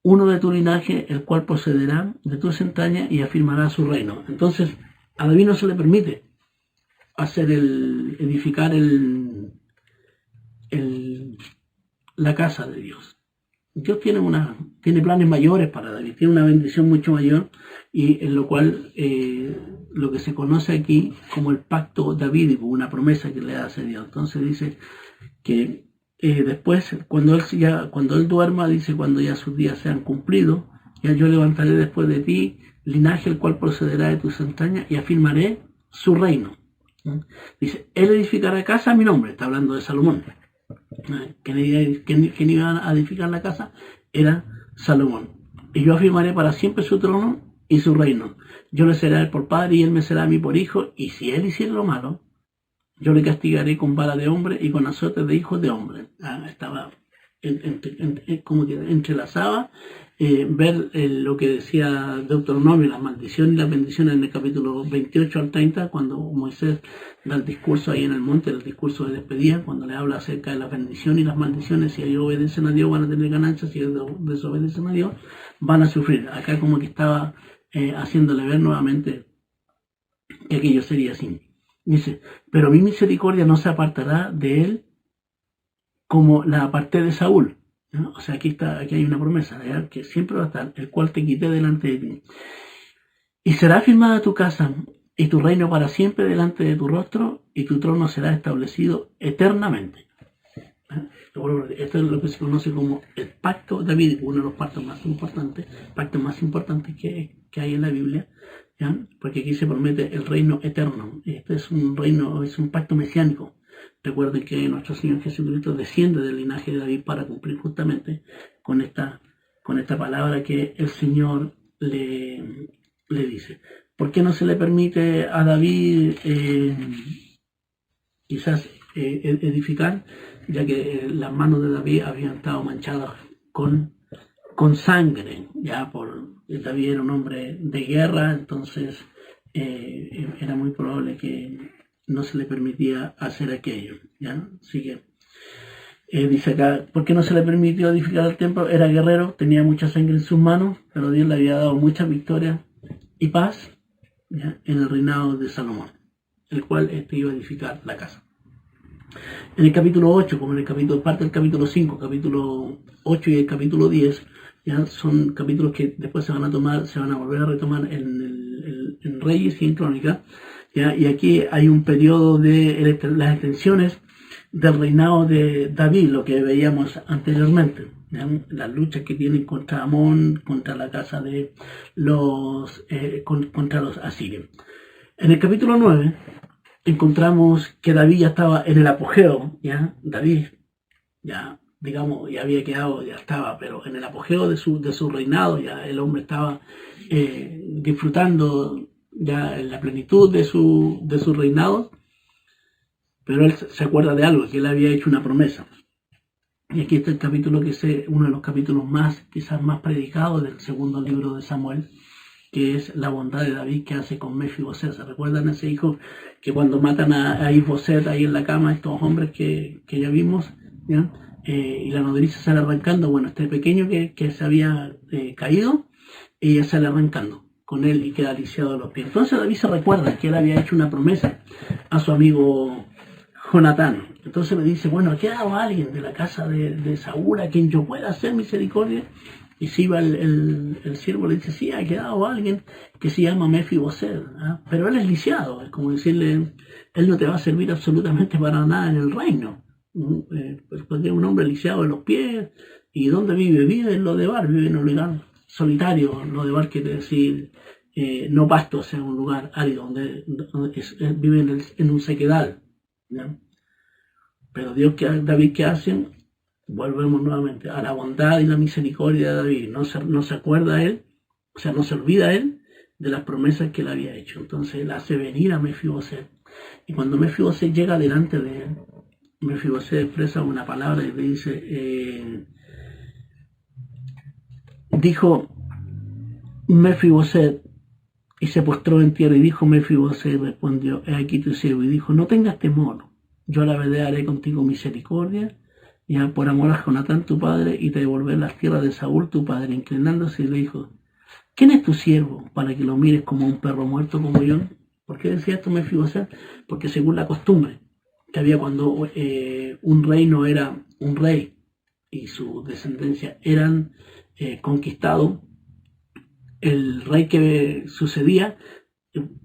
Speaker 1: uno de tu linaje, el cual procederá de tus entrañas y afirmará su reino. Entonces a David no se le permite edificar la casa de Dios. Dios tiene planes mayores para David, tiene una bendición mucho mayor, y en lo cual lo que se conoce aquí como el pacto davídico, una promesa que le hace Dios. Entonces dice que después, cuando él duerma, dice, cuando ya sus días sean cumplidos, ya yo levantaré después de ti linaje el cual procederá de tus entrañas y afirmaré su reino. Dice, él edificará casa a mi nombre, está hablando de Salomón. Quien iba a edificar la casa era Salomón. Y yo afirmaré para siempre su trono y su reino. Yo le seré a él por padre y él me será a mí por hijo. Y si él hiciera lo malo, yo le castigaré con vara de hombre y con azotes de hijos de hombre. Estaba como que entrelazaba ver lo que decía Deuteronomio, las maldiciones y las bendiciones en el capítulo 28 al 30, cuando Moisés da el discurso ahí en el monte, el discurso de despedida, cuando le habla acerca de la bendición y las maldiciones. Si ellos obedecen a Dios van a tener ganancias, si ellos desobedecen a Dios van a sufrir. Acá como que estaba haciéndole ver nuevamente que aquello sería así. Dice, pero mi misericordia no se apartará de él como la aparté de Saúl. ¿No? O sea, aquí hay una promesa, ¿ya? Que siempre va a estar, el cual te quité delante de ti. Y será firmada tu casa y tu reino para siempre delante de tu rostro, y tu trono será establecido eternamente. Esto es lo que se conoce como el pacto davídico, uno de los pactos más importantes que hay en la Biblia, ¿ya? Porque aquí se promete el reino eterno. Este es un reino, es un pacto mesiánico. Recuerden que nuestro Señor Jesucristo desciende del linaje de David para cumplir justamente con esta palabra que el Señor le dice. ¿Por qué no se le permite a David quizás edificar? Ya que las manos de David habían estado manchadas con sangre. David era un hombre de guerra, entonces era muy probable que no se le permitía hacer aquello, ¿ya? Así que dice acá, ¿por qué no se le permitió edificar el templo? Era guerrero, tenía mucha sangre en sus manos, pero Dios le había dado muchas victorias y paz, ¿ya? En el reinado de Salomón, el cual iba a edificar la casa. En el capítulo 8, como en el parte del capítulo 5, capítulo 8 y el capítulo 10, ya son capítulos que después se van a volver a retomar en Reyes y en Crónicas. ¿Ya? Y aquí hay un periodo de las extensiones del reinado de David, lo que veíamos anteriormente, ¿ya? Las luchas que tienen contra Amón, contra la casa de contra los asirios. En el capítulo 9 encontramos que David ya estaba en el apogeo, ¿ya? David ya, digamos, ya había quedado, ya estaba, pero en el apogeo de su reinado, ya el hombre estaba disfrutando ya en la plenitud de su reinado, pero él se acuerda de algo, que él había hecho una promesa. Y aquí está el capítulo que es uno de los capítulos quizás más predicados del segundo libro de Samuel, que es la bondad de David que hace con Mefiboset. ¿Se recuerdan ese hijo que cuando matan a Isboset ahí en la cama, estos hombres que ya vimos, ¿ya? Y la nodriza sale arrancando? Bueno, este pequeño que se había caído, ella sale arrancando con él y queda lisiado de los pies. Entonces David se recuerda que él había hecho una promesa a su amigo Jonatán. Entonces le dice, bueno, ¿ha quedado alguien de la casa de Saúl a quien yo pueda hacer misericordia? Y si iba el siervo, le dice, sí, ha quedado alguien que se llama Mefiboset, ¿eh? Pero él es lisiado, es como decirle, él no te va a servir absolutamente para nada en el reino. Porque es un hombre lisiado de los pies. ¿Y dónde vive? Vive en Lodebar, vive en un lugar solitario. Lodebar quiere decir no pasto, o sea, un lugar árido, donde vive en un sequedal, ¿ya? Pero David, ¿qué hace? Volvemos nuevamente a la bondad y la misericordia de David. No se acuerda él, o sea, no se olvida él de las promesas que él había hecho. Entonces él hace venir a Mefiboset. Y cuando Mefiboset llega delante de él, Mefiboset expresa una palabra y le dice, dijo Mefiboset, y se postró en tierra, y dijo Mefiboset, y respondió, he aquí tu siervo, y dijo, no tengas temor, yo a la verdad haré contigo misericordia, ya por amor a Jonatán tu padre, y te devolveré las tierras de Saúl tu padre. Inclinándose le dijo, ¿quién es tu siervo para que lo mires como un perro muerto como yo? ¿Por qué decía esto Mefiboset? Porque según la costumbre que había cuando un rey no era un rey y su descendencia eran conquistados, el rey que sucedía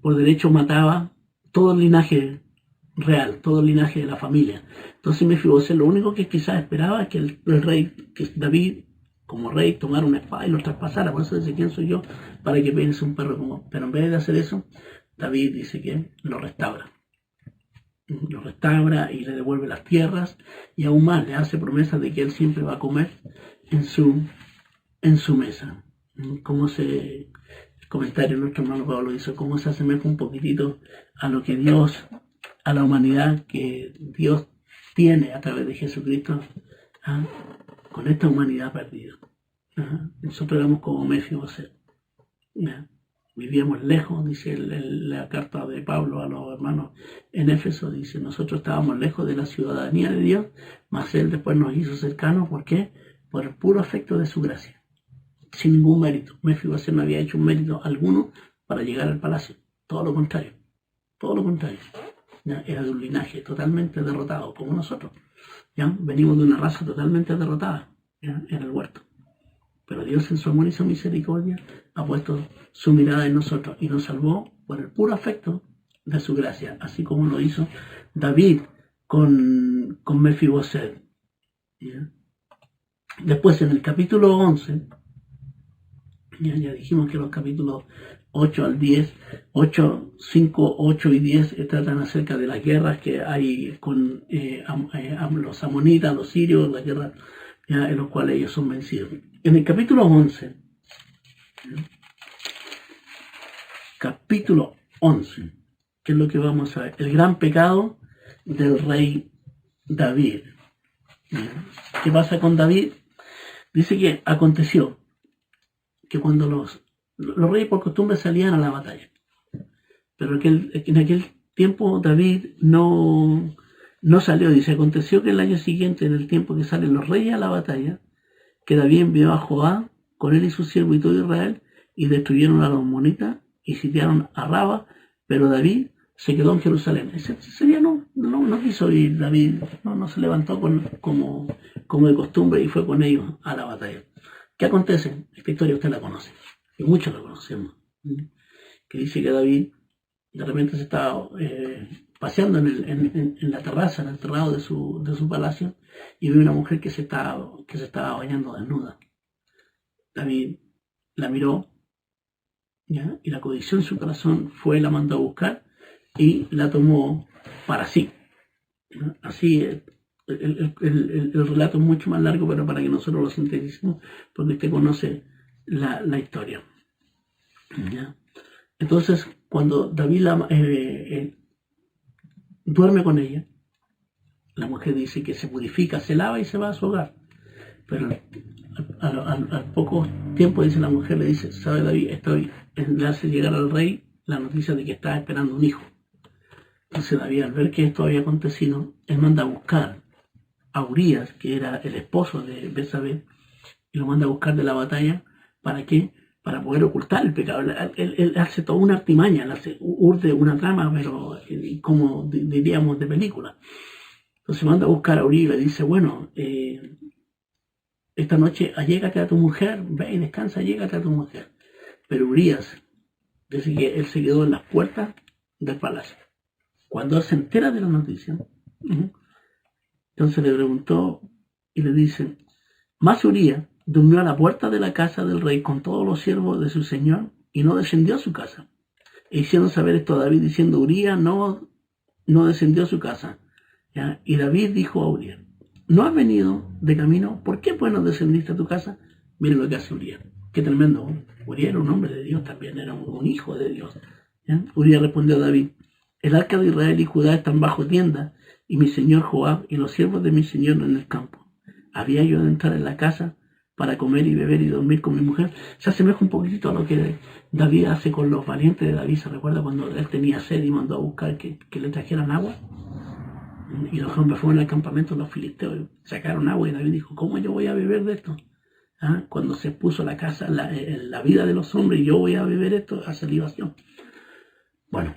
Speaker 1: por derecho mataba todo el linaje real, todo el linaje de la familia. Entonces Mefiboset lo único que quizás esperaba es que el rey, que David como rey, tomara una espada y lo traspasara. Por eso dice, ¿quién soy yo para que piense un perro como? Pero en vez de hacer eso, David dice que lo restaura y le devuelve las tierras, y aún más le hace promesa de que él siempre va a comer en su mesa. Como el comentario de nuestro hermano Pablo dice, cómo se asemeja un poquitito a lo que Dios, a la humanidad que Dios tiene a través de Jesucristo, ¿ah? Con esta humanidad perdida. ¿Ah? Nosotros éramos como Mefiboset. ¿Ah? Vivíamos lejos, dice la carta de Pablo a los hermanos en Éfeso, dice, nosotros estábamos lejos de la ciudadanía de Dios, mas Él después nos hizo cercanos. ¿Por qué? Por el puro afecto de su gracia, sin ningún mérito. Mefiboset no había hecho un mérito alguno para llegar al palacio, todo lo contrario. ¿Ya? Era de un linaje totalmente derrotado, como nosotros. ¿Ya? Venimos de una raza totalmente derrotada, ¿ya? En el huerto. Pero Dios en su amor y su misericordia ha puesto su mirada en nosotros y nos salvó por el puro afecto de su gracia, así como lo hizo David con Mefiboset. ¿Ya? Después en el capítulo 11, ya dijimos que los capítulos 8 al 10, 5, 8 y 10 tratan acerca de las guerras que hay con los amonitas, los sirios, las guerras en los cuales ellos son vencidos. En el capítulo 11, ¿qué es lo que vamos a ver? El gran pecado del rey David. ¿Qué pasa con David? Dice que aconteció que cuando los reyes por costumbre salían a la batalla, pero en aquel tiempo David no salió. Dice, aconteció que el año siguiente, en el tiempo que salen los reyes a la batalla, que David envió a Joab con él y su siervo y todo Israel, y destruyeron a los amonitas y sitiaron a Raba, pero David se quedó en Jerusalén. Ese día no quiso ir David, no se levantó como de costumbre y fue con ellos a la batalla. ¿Qué acontece? Esta historia usted la conoce, y muchos la conocemos, que dice que David de repente se estaba paseando en la terraza, en el terrado de su palacio, y vio una mujer que se estaba bañando desnuda. David la miró, ¿ya? Y la codició en su corazón, la mandó a buscar y la tomó para sí. ¿Ya? Así el relato es mucho más largo, pero para que nosotros lo sinteticemos, porque usted conoce la historia. ¿Ya? Entonces, cuando David duerme con ella, la mujer dice que se purifica, se lava y se va a su hogar. Pero al poco tiempo, dice la mujer, le dice, ¿sabe David? Le hace llegar al rey la noticia de que estaba esperando un hijo. Entonces David, al ver que esto había acontecido, él manda a buscar a Urías, que era el esposo de Betsabé, y lo manda a buscar de la batalla. ¿Para qué? Para poder ocultar el pecado. Él hace toda una artimaña, urde una trama, pero como diríamos de película. Entonces manda a buscar a Urías y le dice, bueno, esta noche allégate a tu mujer, ve y descansa, allégate a tu mujer. Pero Urías dice que él se quedó en las puertas del palacio. Cuando él se entera de la noticia, entonces le preguntó y le dice, mas Urías durmió a la puerta de la casa del rey con todos los siervos de su señor y no descendió a su casa. E hicieron saber esto a David diciendo, Urías no descendió a su casa. ¿Ya? Y David dijo a Urías, ¿no has venido de camino? ¿Por qué pues no descendiste a tu casa? Miren lo que hace Urías. Qué tremendo. Urías era un hombre de Dios también, era un hijo de Dios. ¿Ya? Urías respondió a David, el arca de Israel y Judá están bajo tienda, y mi señor Joab y los siervos de mi señor en el campo. ¿Había yo de entrar en la casa para comer y beber y dormir con mi mujer? Se asemeja un poquitito a lo que David hace con los valientes de David. ¿Se recuerda cuando él tenía sed y mandó a buscar que le trajeran agua? Y los hombres fueron al campamento de los filisteos y sacaron agua, y David dijo, ¿cómo yo voy a beber de esto? ¿Ah? Cuando se puso la casa, la vida de los hombres, yo voy a beber esto, hace libación. Bueno,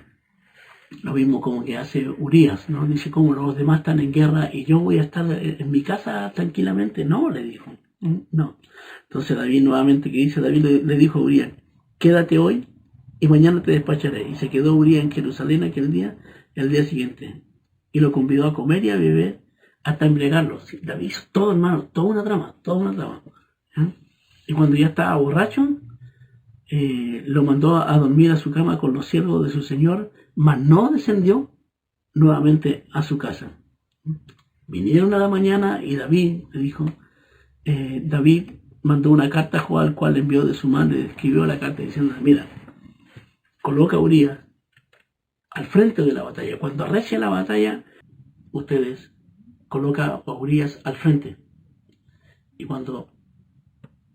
Speaker 1: lo mismo como que hace Urías, ¿no? Dice, ¿cómo los demás están en guerra y yo voy a estar en mi casa tranquilamente? No, le dijo, no. Entonces David nuevamente, que dice, David le dijo a Urías, quédate hoy y mañana te despacharé. Y se quedó Urías en Jerusalén aquel día, el día siguiente, y lo convidó a comer y a beber hasta embriagarlo. David hizo todo, hermano, toda una trama. ¿Eh? Y cuando ya estaba borracho, lo mandó a dormir a su cama con los siervos de su señor, mas no descendió nuevamente a su casa. Vinieron a la mañana y David le dijo, David mandó una carta a Joab, al cual envió de su mano, y escribió la carta diciendo, mira, coloca a Urías al frente de la batalla. Cuando arrecie la batalla, ustedes colocan a Urías al frente. Y cuando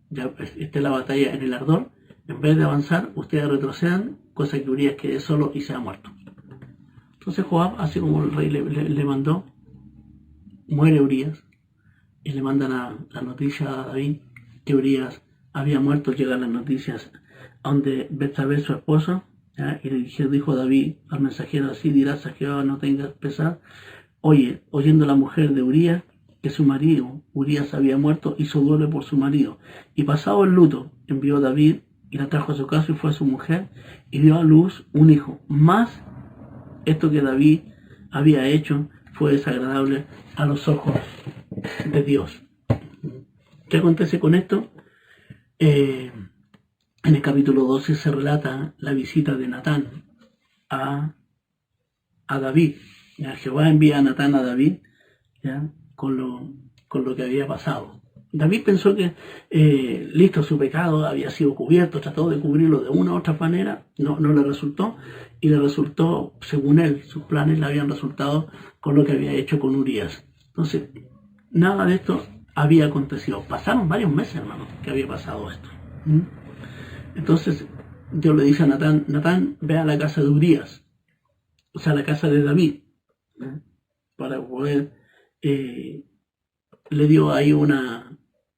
Speaker 1: ya esté la batalla en el ardor, en vez de avanzar, ustedes retrocedan, cosa que Urías quede solo y sea muerto. Entonces Joab, así como el rey le mandó, muere Urías, y le mandan la noticia a David que Urías había muerto. Llegan las noticias a donde Betsabé, su esposa, ¿ya? Y dijo David al mensajero, así dirás a Jehová, no tengas pesar. Oye, oyendo la mujer de Urías que su marido Urías había muerto, hizo duelo por su marido, y pasado el luto envió David y la trajo a su casa, y fue a su mujer y dio a luz un hijo. Más esto que David había hecho fue desagradable a los ojos de Dios. ¿Qué acontece con esto? En el capítulo 12 se relata la visita de Natán a David. ¿Ya? Jehová envía a Natán a David, ¿ya? Con lo que había pasado. David pensó que listo, su pecado había sido cubierto, trató de cubrirlo de una u otra manera, no le resultó, y le resultó, según él, sus planes le habían resultado con lo que había hecho con Urías. Entonces, nada de esto había acontecido. Pasaron varios meses, hermano, que había pasado esto. Entonces, Dios le dice a Natán, Natán, ve a la casa de Urías, o sea, a la casa de David, para poder, le dio ahí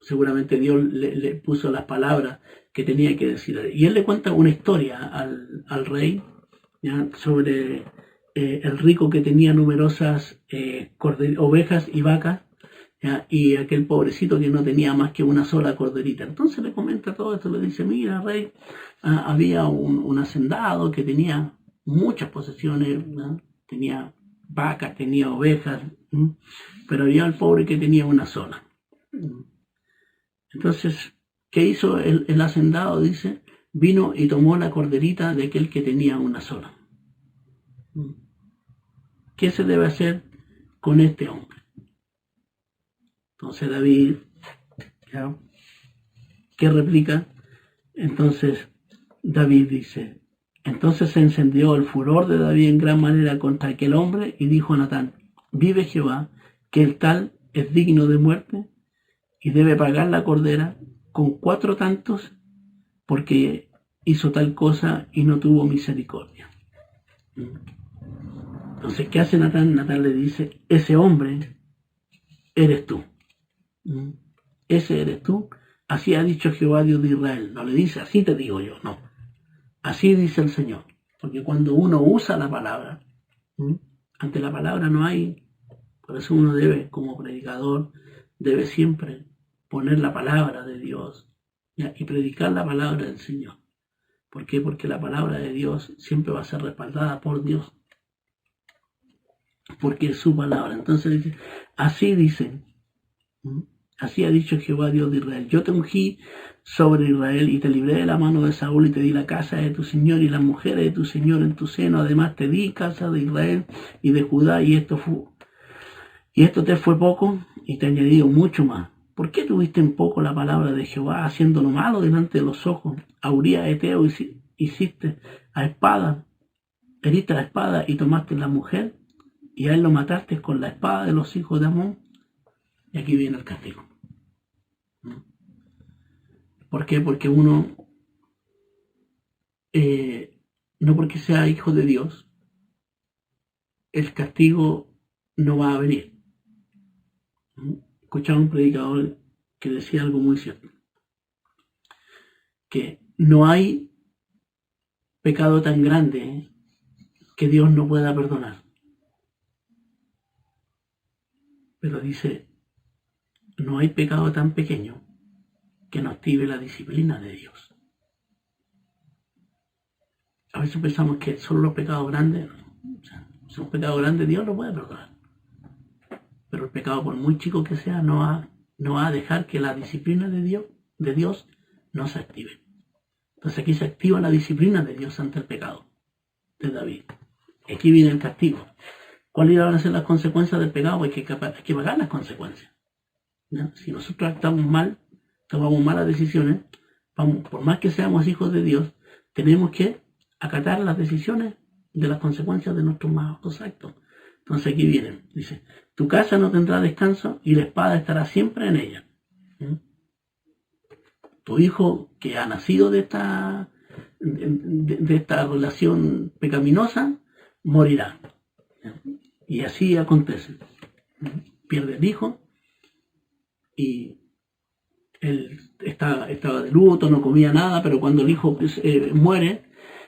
Speaker 1: seguramente Dios le puso las palabras que tenía que decir. Y él le cuenta una historia al rey, ¿ya? Sobre el rico que tenía numerosas ovejas y vacas, ¿ya? Y aquel pobrecito que no tenía más que una sola corderita. Entonces le comenta todo esto, le dice, mira, rey, había un hacendado que tenía muchas posesiones, ¿no? Tenía vacas, tenía ovejas, pero había el pobre que tenía una sola. Entonces, ¿qué hizo el hacendado? Dice, vino y tomó la corderita de aquel que tenía una sola. ¿Qué se debe hacer con este hombre? Entonces David, ¿ya? ¿Qué replica? Entonces David dice, entonces se encendió el furor de David en gran manera contra aquel hombre y dijo a Natán, vive Jehová, que el tal es digno de muerte y debe pagar la cordera con 4 tantos porque hizo tal cosa y no tuvo misericordia. Entonces, ¿qué hace Natán? Natán le dice, ese hombre eres tú. Ese eres tú. Así ha dicho Jehová Dios de Israel. No le dice, así te digo yo, no. Así dice el Señor. Porque cuando uno usa la palabra, ante la palabra no hay, por eso uno debe, como predicador, debe siempre poner la palabra de Dios, ¿ya? Y predicar la palabra del Señor. ¿Por qué? Porque la palabra de Dios siempre va a ser respaldada por Dios. Porque es su palabra. Entonces dice, así dice, así ha dicho Jehová Dios de Israel. Yo te ungí sobre Israel y te libré de la mano de Saúl y te di la casa de tu Señor y las mujeres de tu Señor en tu seno. Además te di casa de Israel y de Judá y esto te fue poco y te he añadido mucho más. ¿Por qué tuviste en poco la palabra de Jehová haciendo lo malo delante de los ojos? A Urías Eteo hiciste a espada, heriste la espada y tomaste la mujer y a él lo mataste con la espada de los hijos de Amón. Y aquí viene el castigo. ¿Por qué? Porque uno, no porque sea hijo de Dios, el castigo no va a venir. Escuchaba un predicador que decía algo muy cierto, que no hay pecado tan grande que Dios no pueda perdonar. Pero dice, no hay pecado tan pequeño que no active la disciplina de Dios. A veces pensamos que solo los pecados grandes, si un pecado grande Dios lo puede perdonar. Pero el pecado, por muy chico que sea, no va a dejar que la disciplina de Dios no se active. Entonces aquí se activa la disciplina de Dios ante el pecado de David. Aquí viene el castigo. ¿Cuáles van a ser las consecuencias del pecado? Hay que pagar las consecuencias. ¿No? Si nosotros actuamos mal, tomamos malas decisiones, por más que seamos hijos de Dios, tenemos que acatar las decisiones de las consecuencias de nuestros malos actos. Entonces aquí viene, dice, tu casa no tendrá descanso y la espada estará siempre en ella. Tu hijo que ha nacido de esta relación pecaminosa morirá. Y así acontece. Pierde el hijo y él estaba de luto, no comía nada, pero cuando el hijo muere,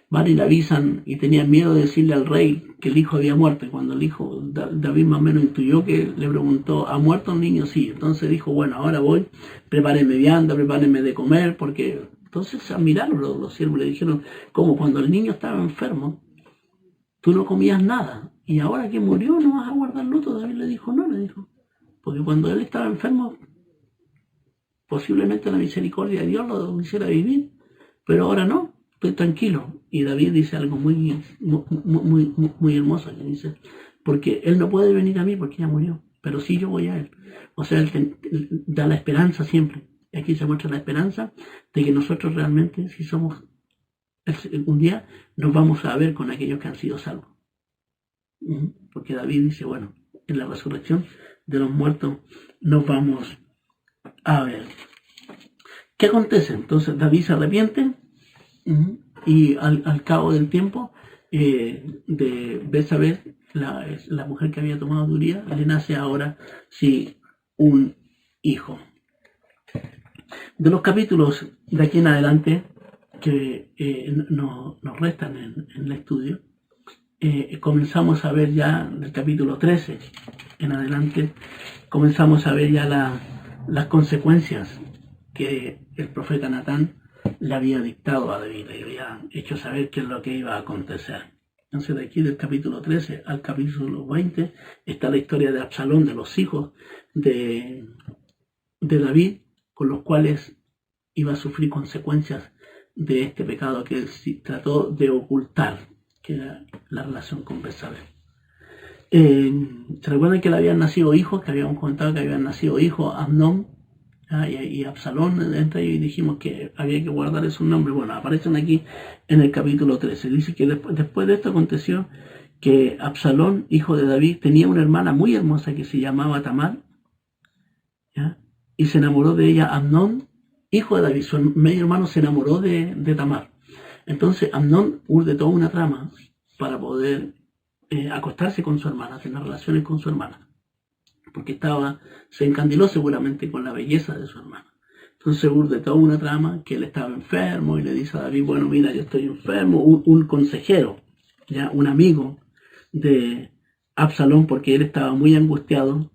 Speaker 1: van y le avisan y tenían miedo de decirle al rey que el hijo había muerto. Y cuando el hijo, David más o menos intuyó que le preguntó, ¿ha muerto el niño? Sí. Entonces dijo, bueno, ahora voy, prepárenme vianda, prepárenme de comer, porque entonces se admiraron los siervos, le dijeron, como cuando el niño estaba enfermo, tú no comías nada, y ahora que murió no vas a guardar luto. David le dijo, porque cuando él estaba enfermo, posiblemente la misericordia de Dios lo hiciera vivir, pero ahora no, estoy tranquilo. Y David dice algo muy hermoso, que dice, porque él no puede venir a mí porque ya murió, pero sí yo voy a él. O sea, él da la esperanza siempre. Y aquí se muestra la esperanza de que nosotros realmente, si somos, un día nos vamos a ver con aquellos que han sido salvos. Porque David dice, bueno, en la resurrección de los muertos nos vamos a ver. ¿Qué acontece? Entonces David se arrepiente y al cabo del tiempo de Betsabé, la mujer que había tomado de Urías, le nace ahora sí un hijo. De los capítulos de aquí en adelante que nos restan en el estudio, comenzamos a ver ya del capítulo 13 en adelante, comenzamos a ver ya las consecuencias que el profeta Natán le había dictado a David, le había hecho saber qué es lo que iba a acontecer. Entonces de aquí del capítulo 13 al capítulo 20 está la historia de Absalón, de los hijos de David, con los cuales iba a sufrir consecuencias de este pecado que él trató de ocultar, que era la relación con Betsabé. ¿Se recuerdan que le habían nacido hijos? Que habíamos contado que habían nacido hijos, Amnón y Absalón, entre ellos, y dijimos que había que guardar esos nombres. Bueno, aparecen aquí en el capítulo 13. Dice que después de esto aconteció que Absalón, hijo de David, tenía una hermana muy hermosa que se llamaba Tamar, ¿ya? Y se enamoró de ella Amnón, hijo de David. Su medio hermano se enamoró de Tamar. Entonces Amnón urde toda una trama para poder acostarse con su hermana, tener relaciones con su hermana, porque se encandiló seguramente con la belleza de su hermana. Entonces urde toda una trama que él estaba enfermo y le dice a David, bueno, mira, yo estoy enfermo, un consejero, ya un amigo de Absalón, porque él estaba muy angustiado,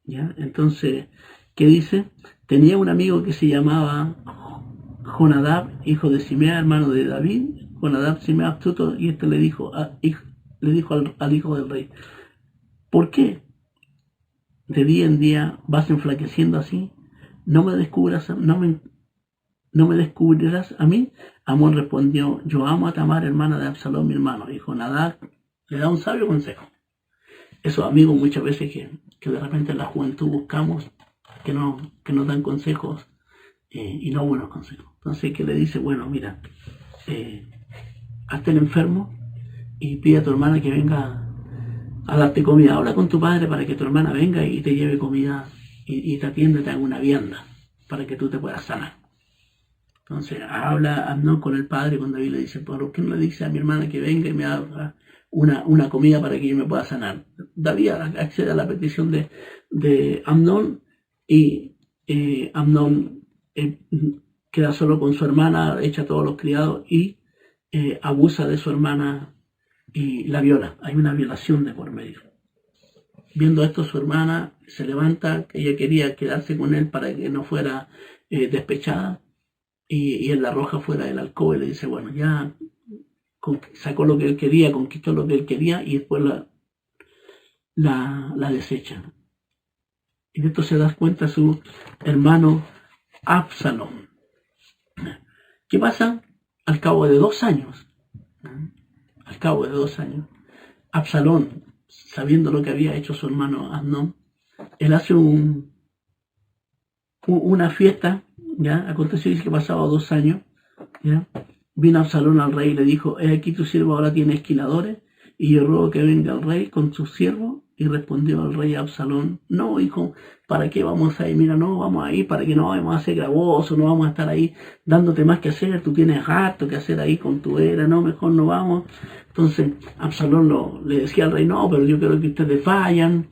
Speaker 1: ¿ya? Entonces, ¿qué dice? Tenía un amigo que se llamaba Jonadab, hijo de Simea, hermano de David. Jonadab, Simea, astuto, y le dijo al hijo del rey, ¿por qué de día en día vas enflaqueciendo así? No me descubrirás a mí. Amón respondió, yo amo a Tamar, hermana de Absalón, mi hermano. Y Jonadab le da un sabio consejo. Esos amigos muchas veces que de repente en la juventud buscamos, que nos dan consejos y no buenos consejos. Entonces, que le dice, bueno, mira, hazte el enfermo y pide a tu hermana que venga a darte comida. Habla con tu padre para que tu hermana venga y te lleve comida y te atienda, te haga una vianda para que tú te puedas sanar. Entonces habla Amnón con el padre, con David, le dice, ¿por qué no le dice a mi hermana que venga y me haga una comida para que yo me pueda sanar? David accede a la petición de Amnón y Amnón queda solo con su hermana, echa a todos los criados y abusa de su hermana y la viola. Hay una violación de por medio. Viendo esto, su hermana se levanta, ella quería quedarse con él para que no fuera despechada, y él la arroja fuera del alcoba y le dice, bueno, ya sacó lo que él quería, conquistó lo que él quería y después la desecha. Y de esto se da cuenta su hermano Absalón. ¿Qué pasa? Al cabo de 2 años, Absalón, sabiendo lo que había hecho su hermano Amnón, él hace una fiesta, ¿ya? Aconteció, dice que pasaba 2 años, ¿ya? Vino Absalón al rey y le dijo, aquí tu siervo ahora tiene esquiladores, y yo ruego que venga el rey con su siervo. Y respondió el rey a Absalón, no, hijo, ¿para qué vamos a ir? Mira, no vamos a ir, para que no vamos a ser gravosos, no vamos a estar ahí dándote más que hacer, tú tienes harto que hacer ahí con tu era, no, mejor no vamos. Entonces Absalón le decía al rey, no, pero yo creo que ustedes vayan,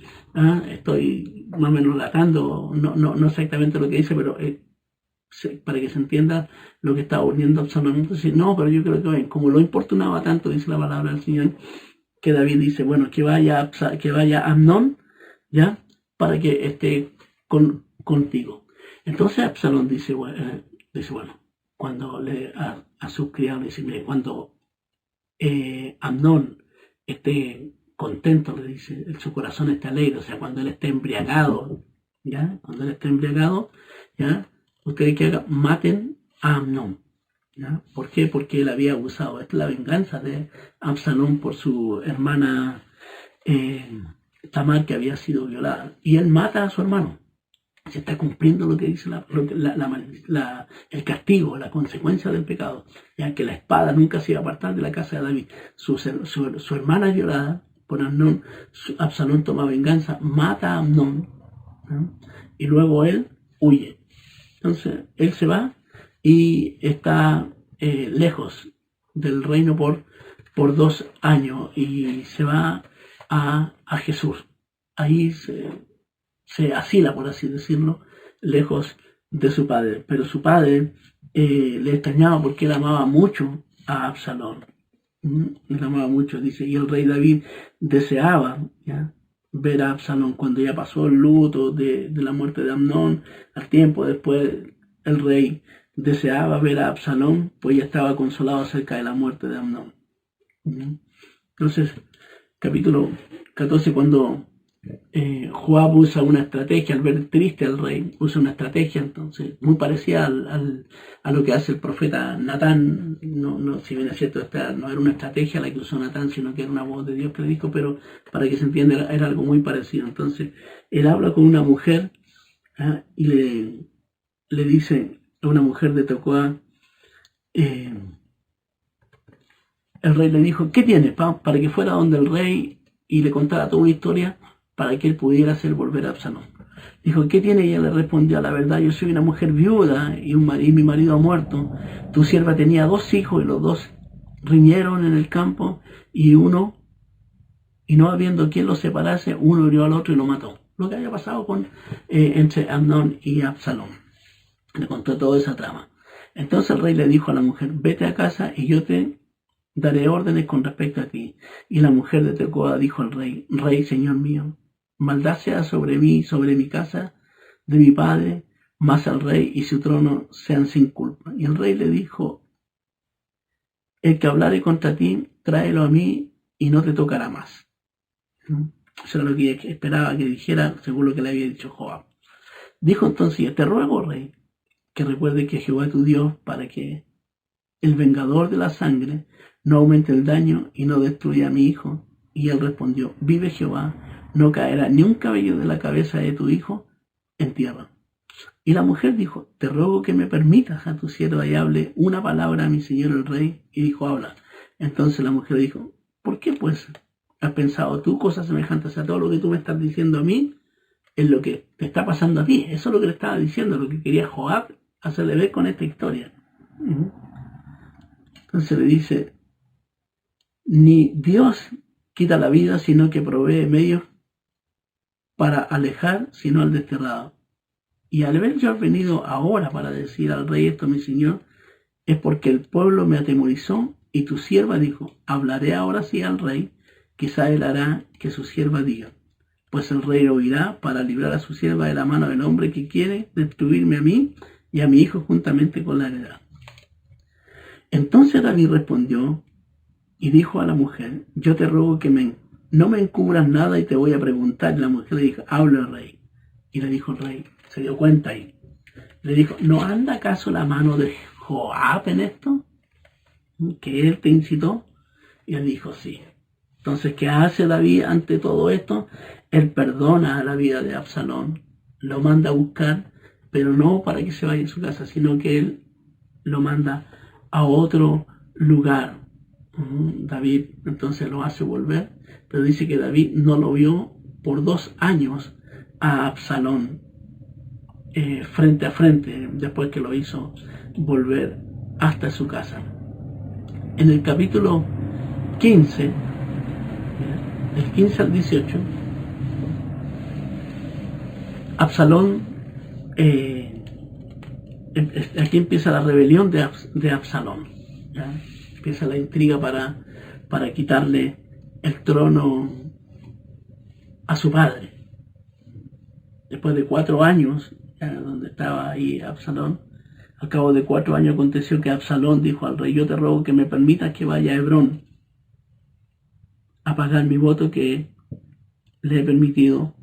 Speaker 1: estoy más o menos relatando, no exactamente lo que dice, pero para que se entienda lo que estaba uniendo Absalón. Entonces, no, pero yo creo que vayan. Como lo importunaba tanto, dice la palabra del Señor, que David dice, bueno, que vaya Amnón, ¿ya? Para que esté contigo. Entonces Absalón dice, bueno, cuando a sus criados le dice, mire, cuando Amnón esté contento, le dice, su corazón esté alegre, o sea, cuando él esté embriagado, ¿ya? Cuando él esté embriagado, ¿ya? Ustedes que hagan, maten a Amnón. ¿Ya? ¿Por qué? Porque él había abusado. Esta es la venganza de Absalón por su hermana Tamar, que había sido violada. Y él mata a su hermano. Se está cumpliendo lo que dice el castigo, la consecuencia del pecado. Ya que la espada nunca se iba a apartar de la casa de David. Su hermana es violada por Amnón. Absalón toma venganza, mata a Amnón, ¿no? Y luego él huye. Entonces él se va y está lejos del reino por 2 años y se va a Jesús. Ahí se asila, por así decirlo, lejos de su padre. Pero su padre le extrañaba porque él amaba mucho a Absalón. Él amaba mucho, dice, y el rey David deseaba, ¿ya?, ver a Absalón. Cuando ya pasó el luto de la muerte de Amnón, al tiempo después el rey deseaba ver a Absalón, pues ya estaba consolado acerca de la muerte de Amnón. Entonces, capítulo 14, cuando Joab usa una estrategia, al ver triste al rey, usa una estrategia, entonces, muy parecida a lo que hace el profeta Natán. No, si bien es cierto, no era una estrategia la que usó Natán, sino que era una voz de Dios que le dijo, pero para que se entienda, era algo muy parecido. Entonces, él habla con una mujer, y le dice a una mujer de Tecoa, el rey le dijo, ¿qué tienes? Para que fuera donde el rey y le contara toda una historia para que él pudiera hacer volver a Absalón. Dijo, ¿qué tiene? Y ella le respondió, la verdad, yo soy una mujer viuda y mi marido ha muerto. Tu sierva tenía 2 hijos y los 2 riñeron en el campo y no habiendo quien los separase, uno hirió al otro y lo mató. Lo que había pasado entre Amnón y Absalón. Le contó toda esa trama. Entonces el rey le dijo a la mujer, vete a casa y yo te daré órdenes con respecto a ti. Y la mujer de Tecoa dijo al rey, rey, señor mío, maldad sea sobre mí, sobre mi casa, de mi padre, más al rey y su trono sean sin culpa. Y el rey le dijo, el que hablare contra ti, tráelo a mí y no te tocará más. Eso era lo que esperaba que dijera, según lo que le había dicho Joab. Dijo entonces, te ruego, rey, que recuerde que Jehová es tu Dios, para que el vengador de la sangre no aumente el daño y no destruya a mi hijo. Y él respondió, vive Jehová, no caerá ni un cabello de la cabeza de tu hijo en tierra. Y la mujer dijo, te ruego que me permitas a tu sierva y hable una palabra a mi señor el rey. Y dijo, habla. Entonces la mujer dijo, ¿por qué pues has pensado tú cosas semejantes a todo lo que tú me estás diciendo a mí? Es lo que te está pasando a ti. Eso es lo que le estaba diciendo, lo que quería Joab hacerle ver con esta historia. Entonces le dice, ni Dios quita la vida, sino que provee medios para alejar, sino al desterrado. Y al haber yo venido ahora para decir al rey esto, mi señor, es porque el pueblo me atemorizó, y tu sierva dijo, hablaré ahora sí al rey, quizá él hará que su sierva diga. Pues el rey oirá para librar a su sierva de la mano del hombre que quiere destruirme a mí y a mi hijo juntamente con la heredad. Entonces David respondió y dijo a la mujer, yo te ruego que no me encubras nada y te voy a preguntar. Y la mujer le dijo, habla el rey. Y le dijo el rey, se dio cuenta ahí. Le dijo, ¿no anda acaso la mano de Joab en esto? ¿Que él te incitó? Y él dijo, sí. Entonces, ¿qué hace David ante todo esto? Él perdona la vida de Absalón, lo manda a buscar, pero no para que se vaya a su casa, sino que él lo manda a otro lugar. David entonces lo hace volver, pero dice que David no lo vio por 2 años a Absalón frente a frente, después que lo hizo volver hasta su casa. En el capítulo 15, del 15 al 18, Absalón, aquí empieza la rebelión de Absalón, ¿ya? Empieza la intriga para quitarle el trono a su padre. Después de 4 años, donde estaba ahí Absalón, al cabo de 4 años aconteció que Absalón dijo al rey, yo te ruego que me permitas que vaya a Hebrón a pagar mi voto que le he permitido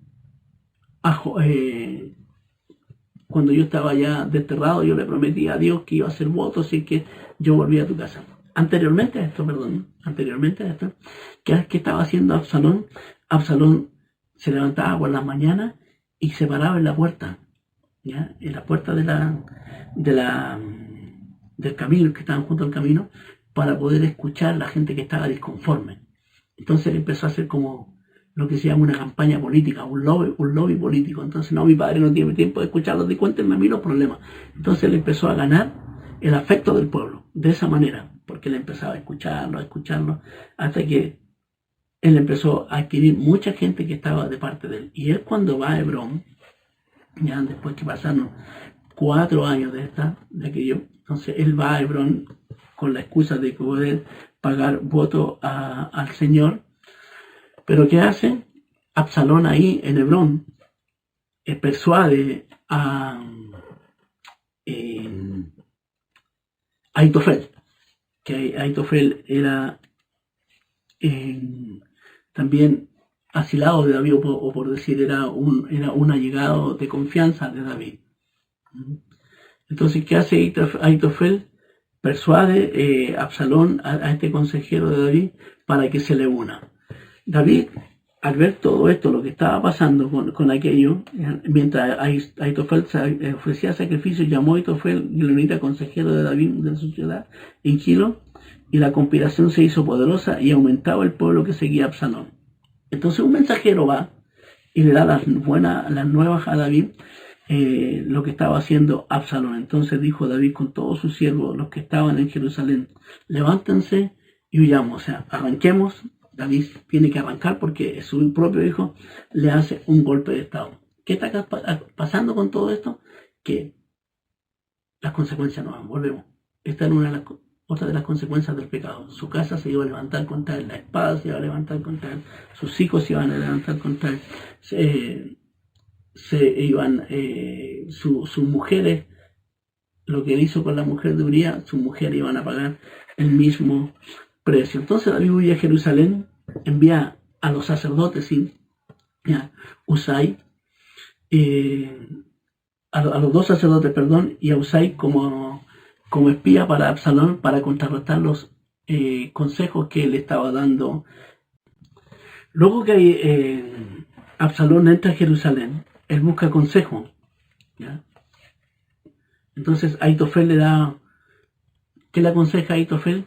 Speaker 1: cuando yo estaba ya desterrado. Yo le prometí a Dios que iba a hacer votos y que yo volvía a tu casa. Anteriormente a esto, ¿qué estaba haciendo Absalón? Absalón se levantaba por las mañanas y se paraba en la puerta, ¿ya? En la puerta del camino, que estaban junto al camino, para poder escuchar a la gente que estaba disconforme. Entonces él empezó a hacer como lo que se llama una campaña política, un lobby político. Entonces, no, mi padre no tiene tiempo de escucharlos, cuéntenme a mí los problemas. Entonces él empezó a ganar el afecto del pueblo, de esa manera, porque él empezaba a escucharlo, hasta que él empezó a adquirir mucha gente que estaba de parte de él. Y él, cuando va a Hebrón, ya después que pasaron 4 años de aquello, entonces él va a Hebrón con la excusa de poder pagar voto al Señor. Pero ¿qué hace? Absalón ahí en Hebrón persuade a Aitofel, que Aitofel era también asilado de David, o por decir, era un allegado de confianza de David. Entonces, ¿qué hace Aitofel? Persuade a Absalón, a este consejero de David, para que se le una. David, al ver todo esto, lo que estaba pasando con aquello, mientras Aitofel ofrecía sacrificios, llamó a Aitofel, Gilonita, consejero de David de su ciudad, en Gilo, y la conspiración se hizo poderosa y aumentaba el pueblo que seguía a Absalón. Entonces un mensajero va y le da las nuevas a David, lo que estaba haciendo Absalón. Entonces dijo David con todos sus siervos, los que estaban en Jerusalén: levántense y huyamos, o sea, arranquemos. David tiene que arrancar porque su propio hijo le hace un golpe de estado. ¿Qué está pasando con todo esto? Que las consecuencias no van, volvemos. Esta es otra de las consecuencias del pecado. Su casa se iba a levantar contra él, la espada se iba a levantar contra él, sus hijos se iban a levantar contra él, sus mujeres, lo que él hizo con la mujer de Uría, sus mujeres iban a pagar el mismo precio. Entonces David huye a Jerusalén, envía a los sacerdotes y a Usai, a los dos sacerdotes, y a Usai como espía para Absalón, para contrarrestar los consejos que él estaba dando. Luego que Absalón entra a Jerusalén, él busca consejo, ¿ya? Entonces Ahitofel ¿qué le aconseja a Ahitofel?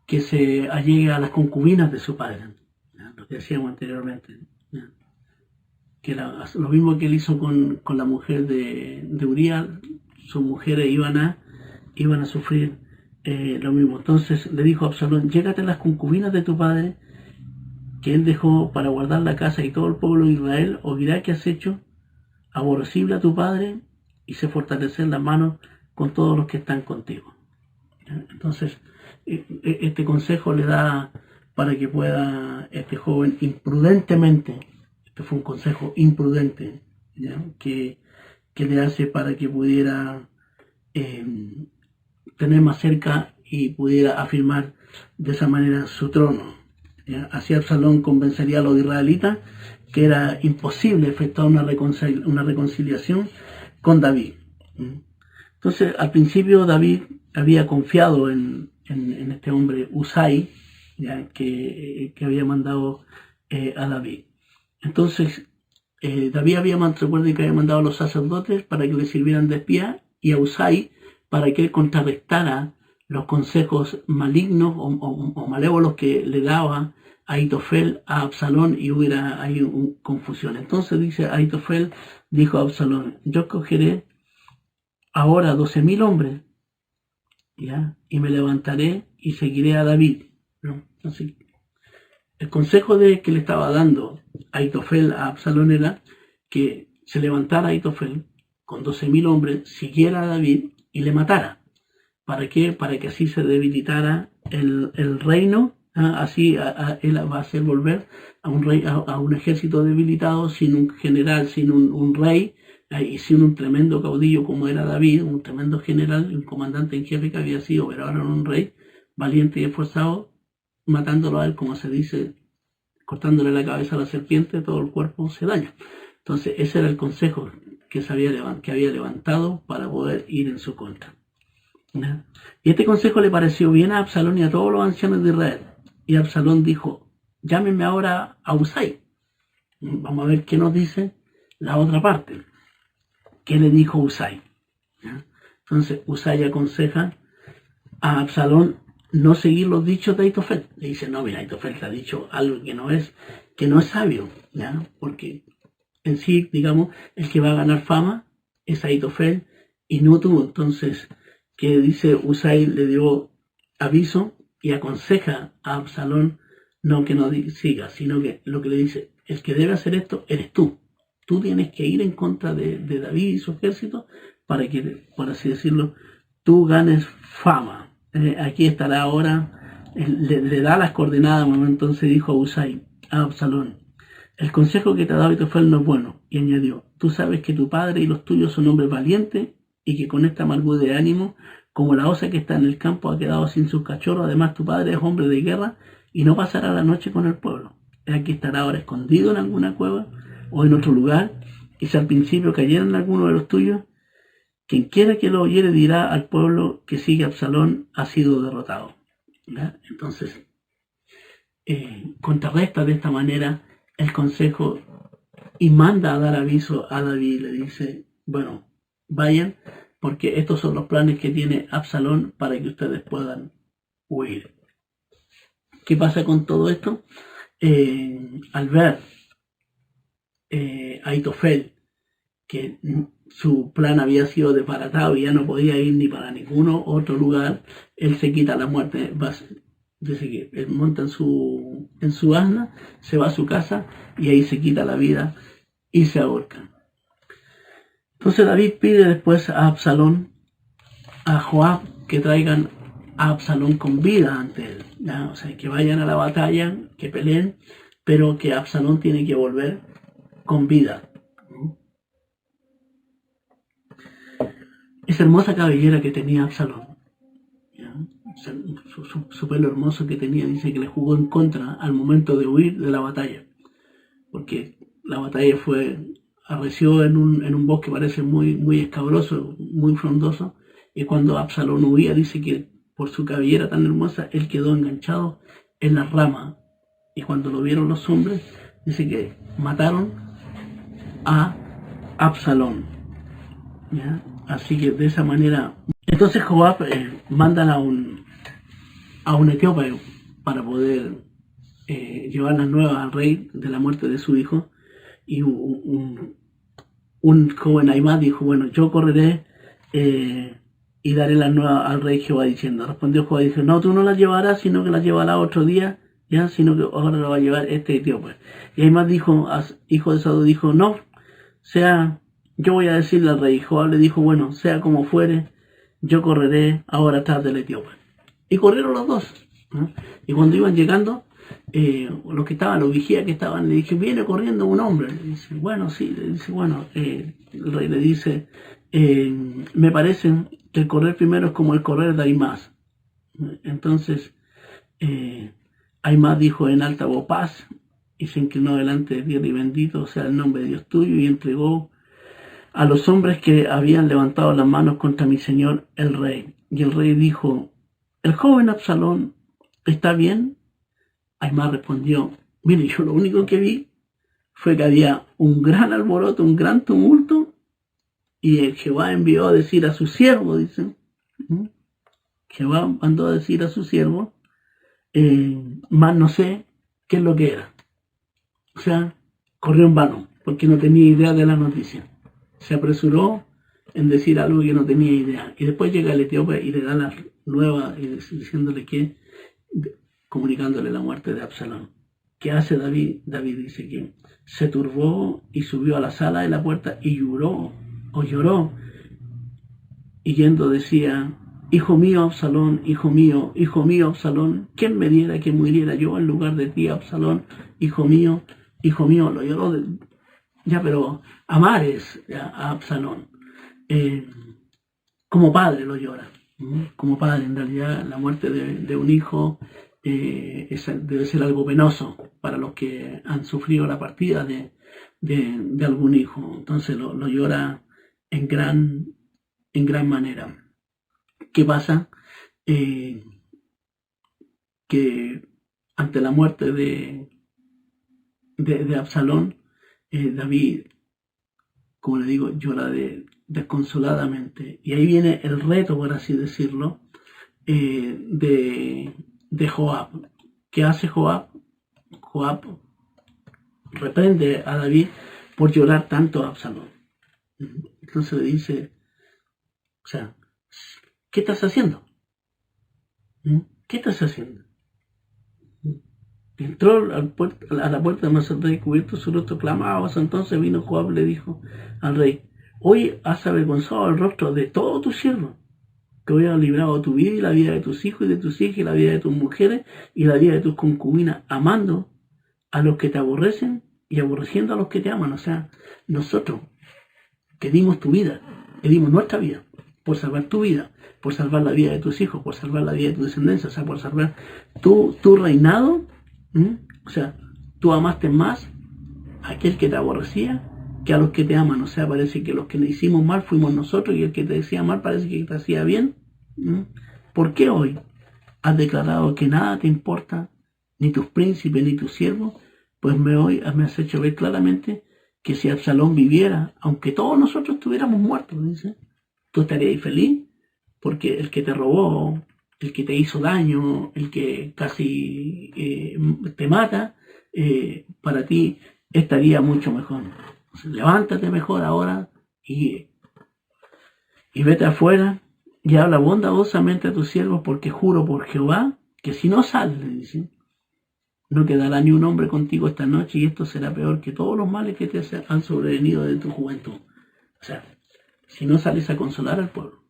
Speaker 1: Que se allegue a las concubinas de su padre, ¿ya? Lo que decíamos anteriormente, ¿ya? Que era lo mismo que él hizo con la mujer de Urías. Sus mujeres iban a sufrir lo mismo. Entonces le dijo a Absalón: llégate a las concubinas de tu padre, que él dejó para guardar la casa, y todo el pueblo de Israel oirá que has hecho aborrecible a tu padre, y se fortalecer las manos con todos los que están contigo. Entonces este consejo le da para que pueda este joven imprudentemente, este fue un consejo imprudente, ¿ya? Que le hace para que pudiera tener más cerca y pudiera afirmar de esa manera su trono, ¿ya? Así Absalón convencería a los israelitas que era imposible efectuar una reconciliación con David. Entonces, al principio David había confiado en este hombre Usai, ¿ya? Que había mandado a David. Entonces, David recuerden que había mandado a los sacerdotes para que le sirvieran de espía, y a Usai para que él contrarrestara los consejos malignos o malévolos que le daba Ahitofel a Absalón, y hubiera ahí confusión. Entonces dice Ahitofel, dijo a Absalón: yo escogeré ahora 12.000 hombres, ¿ya? Y me levantaré y seguiré a David, ¿no? Entonces, el consejo que le estaba dando Ahitofel a Absalón era que se levantara Ahitofel con 12.000 hombres, siguiera a David y le matara. ¿Para qué? Para que así se debilitara el reino. Así él va a hacer volver a un ejército debilitado, sin un general, sin un rey, y sin un tremendo caudillo como era David, un tremendo general, un comandante en jefe que había sido, pero ahora era un rey valiente y esforzado, matándolo a él, como se dice, cortándole la cabeza a la serpiente, todo el cuerpo se daña. Entonces ese era el consejo que había levantado para poder ir en su contra, ¿ya? Y este consejo le pareció bien a Absalón y a todos los ancianos de Israel. Y Absalón dijo: llámenme ahora a Usai. Vamos a ver qué nos dice la otra parte. ¿Qué le dijo Usai? ¿Ya? Entonces Usai aconseja a Absalón no seguir los dichos de Ahitofel. Le dice: no, mira, Ahitofel te ha dicho algo que no es sabio, ¿ya? Porque en sí, digamos, el que va a ganar fama es Ahitofel y no tú. Entonces, que dice Usai, le dio aviso y aconseja a Absalón que no siga, sino que lo que le dice: el que debe hacer esto eres tú. Tú tienes que ir en contra de David y su ejército para que, por así decirlo, tú ganes fama. Aquí estará ahora, le da las coordenadas. Entonces dijo a Usai, a Absalón: el consejo que te ha dado Ahitofel no es bueno. Y añadió: tú sabes que tu padre y los tuyos son hombres valientes, y que con esta amargura de ánimo, como la osa que está en el campo ha quedado sin sus cachorros. Además, tu padre es hombre de guerra y no pasará la noche con el pueblo. Aquí estará ahora escondido en alguna cueva o en otro lugar, y si al principio cayera en alguno de los tuyos, quien quiera que lo oyere dirá al pueblo que sigue a Absalón ha sido derrotado, ¿ya? Entonces, contrarresta de esta manera el consejo y manda a dar aviso a David. Le dice: bueno, vayan, porque estos son los planes que tiene Absalón para que ustedes puedan huir. ¿Qué pasa con todo esto? Al ver a Ahitofel que su plan había sido desbaratado y ya no podía ir ni para ninguno otro lugar, él se quita la muerte. Dice que él monta en su asna, se va a su casa y ahí se quita la vida y se ahorca. Entonces David pide después a Absalón, a Joab, que traigan a Absalón con vida ante él, ¿ya? O sea, que vayan a la batalla, que peleen, pero que Absalón tiene que volver con vida. Esa hermosa cabellera que tenía Absalón, ¿ya? Su pelo hermoso que tenía, dice que le jugó en contra al momento de huir de la batalla, porque la batalla arreció en un bosque, parece muy escabroso, muy frondoso, y cuando Absalón huía, dice que por su cabellera tan hermosa, él quedó enganchado en las ramas, y cuando lo vieron los hombres, dice que mataron a Absalón, ¿ya? Así que de esa manera, entonces Joab mandan a un etíope para poder llevar las nuevas al rey de la muerte de su hijo, y un joven Aimá dijo, bueno, yo correré y daré las nuevas al rey Jehová diciendo. Respondió Jehová y dijo, no, tú no las llevarás, sino que las llevarás otro día, ya, sino que ahora lo va a llevar este etíope. Y Aimá dijo, hijo de Sadú, dijo, no, yo voy a decirle al rey. Joab le dijo, bueno, sea como fuere, yo correré ahora atrás del etíope. Y corrieron los dos, ¿no? Y cuando iban llegando, los vigías que estaban, le dije, viene corriendo un hombre. Le dice, bueno, sí, le dice, bueno, el rey le dice, me parece que el correr primero es como el correr de Aimás. Entonces, Aimás dijo en alta voz, paz, y se inclinó delante de Dios y bendito sea el nombre de Dios tuyo, y entregó a los hombres que habían levantado las manos contra mi señor el rey. Y el rey dijo, ¿el joven Absalón está bien? Aimás respondió, mire, yo lo único que vi fue que había un gran alboroto, un gran tumulto, y el Jehová envió a decir a su siervo, dice, Jehová mandó a decir a su siervo, más no sé qué es lo que era. O sea, corrió en vano, porque no tenía idea de la noticia. Se apresuró en decir algo que no tenía idea. Y después llega el etíope y le da la nueva, diciéndole que, comunicándole la muerte de Absalón. ¿Qué hace David? David dice que se turbó y subió a la sala de la puerta y lloró. Y yendo decía, hijo mío Absalón, hijo mío Absalón, ¿quién me diera que muriera yo en lugar de ti, Absalón, hijo mío? Lo lloró pero a mares a Absalón. Como padre lo llora, como padre. En realidad la muerte de un hijo debe ser algo penoso para los que han sufrido la partida de algún hijo. Entonces lo llora en gran manera. ¿Qué pasa? Que ante la muerte de Absalón, David, como le digo, llora desconsoladamente. Y ahí viene el reto, por así decirlo, de Joab. ¿Qué hace Joab? Joab reprende a David por llorar tanto a Absalón. Entonces le dice, o sea, ¿qué estás haciendo? ¿Qué estás haciendo? Entró a la puerta de Mazatán cubierto su rostro, clamaba. Entonces vino Joab y le dijo al rey, hoy has avergonzado el rostro de todos tus siervos, que hoy has librado tu vida y la vida de tus hijos y de tus hijas y la vida de tus mujeres y la vida de tus concubinas, amando a los que te aborrecen y aborreciendo a los que te aman. O sea, nosotros que dimos tu vida, que dimos nuestra vida por salvar tu vida, por salvar la vida de tus hijos, por salvar la vida de tu descendencia, o sea, por salvar tu reinado. O sea, tú amaste más a aquel que te aborrecía que a los que te aman. O sea, parece que los que le hicimos mal fuimos nosotros y el que te decía mal parece que te hacía bien. ¿Por qué hoy has declarado que nada te importa, ni tus príncipes ni tus siervos? Pues hoy me has hecho ver claramente que si Absalón viviera, aunque todos nosotros estuviéramos muertos, dice, tú estarías feliz porque el que te robó el que te hizo daño, el que casi te mata, para ti estaría mucho mejor. Entonces, levántate mejor ahora y vete afuera y habla bondadosamente a tus siervos, porque juro por Jehová que si no sales, le dicen, no quedará ni un hombre contigo esta noche, y esto será peor que todos los males que te han sobrevenido de tu juventud. O sea, si no sales a consolar al pueblo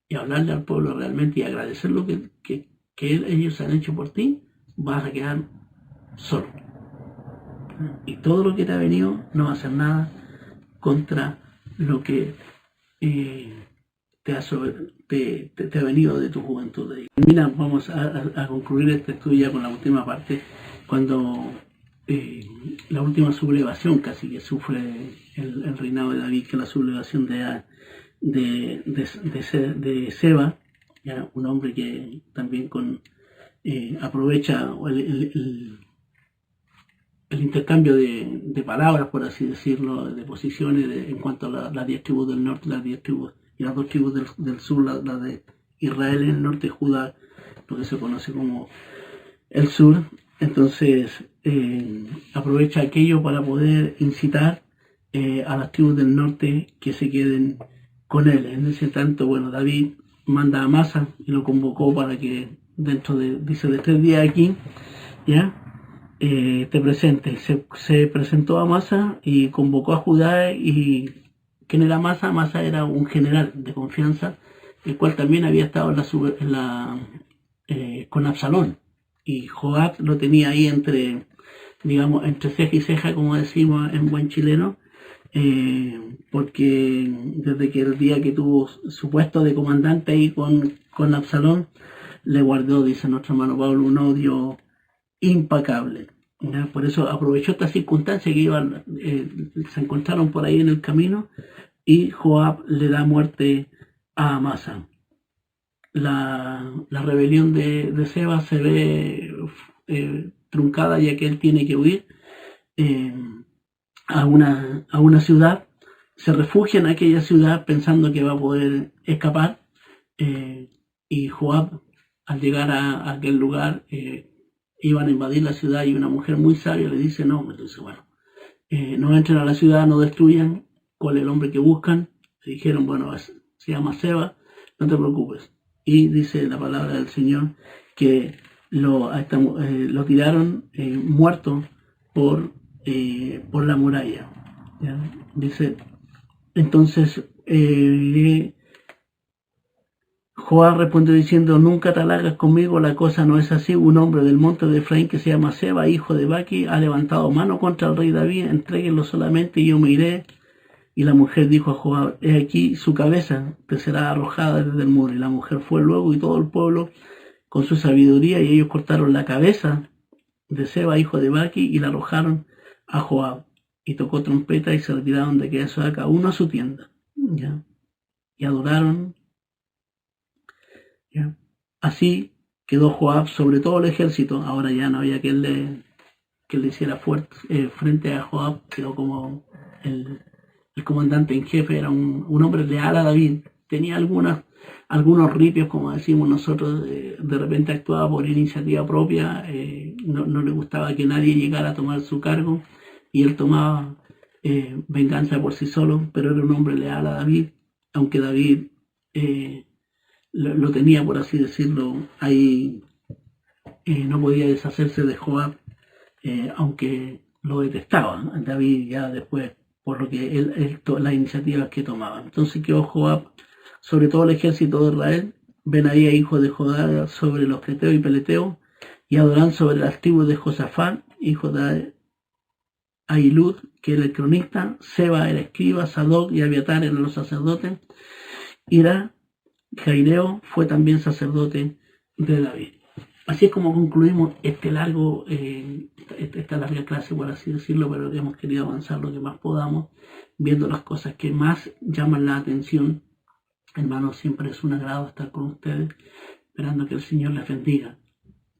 Speaker 1: y hablarle al pueblo realmente y agradecer lo que ellos han hecho por ti, vas a quedar solo. Y todo lo que te ha venido no va a hacer nada contra lo que te ha venido de tu juventud. Mira, vamos a concluir este estudio ya con la última parte, cuando la última sublevación casi que sufre el reinado de David, que es la sublevación de Seba, ¿ya? Un hombre que también aprovecha el intercambio de palabras, por así decirlo, de posiciones en cuanto a las 10 tribus del norte, las 10 tribus y las 2 tribus del sur, la de Israel en el norte, Judá, lo que se conoce como el sur. Entonces aprovecha aquello para poder incitar a las tribus del norte que se queden con él. En ese tanto, bueno, David manda a Amasa y lo convocó para que dentro de 3 días aquí, ¿ya? Te presente. Se presentó a Amasa y convocó a Judá. ¿Y quién era Amasa? Amasa era un general de confianza, el cual también había estado con Absalón, y Joab lo tenía ahí entre ceja y ceja, como decimos en buen chileno, porque desde que el día que tuvo su puesto de comandante ahí con Absalón, le guardó, dice nuestro hermano Pablo, un odio impecable. ¿Ya? Por eso aprovechó esta circunstancia que se encontraron por ahí en el camino, y Joab le da muerte a Amasa. La rebelión de Seba se ve truncada, ya que él tiene que huir a una ciudad. Se refugia en aquella ciudad pensando que va a poder escapar, y Joab, al llegar a aquel lugar, iban a invadir la ciudad, y una mujer muy sabia le dice: no, entonces bueno, no entren a la ciudad, no destruyan. ¿Cuál es el hombre que buscan? Le dijeron: bueno, se llama Seba, no te preocupes. Y dice la palabra del Señor que lo tiraron muerto por la muralla, ¿ya? Dice entonces, Joab respondió diciendo: nunca te halagas conmigo, la cosa no es así. Un hombre del monte de Efraín que se llama Seba, hijo de Baqui, ha levantado mano contra el rey David, entréguenlo solamente y yo me iré. Y la mujer dijo a Joab: he aquí su cabeza te será arrojada desde el muro. Y la mujer fue luego, y todo el pueblo con su sabiduría, y ellos cortaron la cabeza de Seba, hijo de Baqui, y la arrojaron a Joab. Y tocó trompeta y se retiraron de aquella ciudad cada uno a su tienda, ¿ya? Y adoraron, ¿ya? Así quedó Joab sobre todo el ejército. Ahora ya no había que le hiciera frente a Joab. Quedó como el comandante en jefe. Era un hombre leal a David. Tenía algunos ripios, como decimos nosotros. De repente actuaba por iniciativa propia. No le gustaba que nadie llegara a tomar su cargo, y él tomaba venganza por sí solo, pero era un hombre leal a David, aunque David lo tenía, por así decirlo, ahí. No podía deshacerse de Joab, aunque lo detestaba David ya después, por lo que las iniciativas que tomaba. Entonces quedó Joab sobre todo el ejército de Israel. Benaía, hijo de Jodá, sobre los creteos y peleteos, y Adorán sobre las tribus de Josafat, hijo de Ahilud, que era el cronista. Seba era escriba, Sadoc y Abiatar eran los sacerdotes. Ira, Jaireo, fue también sacerdote de David. Así es como concluimos esta larga clase, por así decirlo, pero que hemos querido avanzar lo que más podamos, viendo las cosas que más llaman la atención. Hermanos, siempre es un agrado estar con ustedes, esperando que el Señor les bendiga,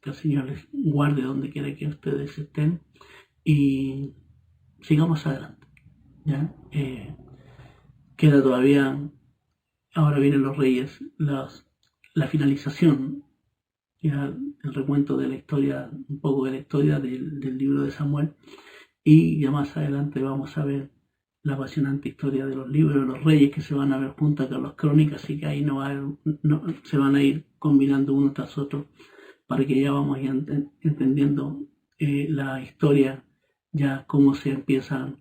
Speaker 1: que el Señor les guarde donde quiera que ustedes estén, y sigamos adelante, ¿ya? Queda todavía, ahora vienen los Reyes, la finalización ya el recuento de la historia, un poco de la historia del libro de Samuel, y ya más adelante vamos a ver la apasionante historia de los libros de los reyes que se van a ver junto con las crónicas, así que ahí se van a ir combinando uno tras otro para que ya vamos ya entendiendo la historia, ya cómo se empieza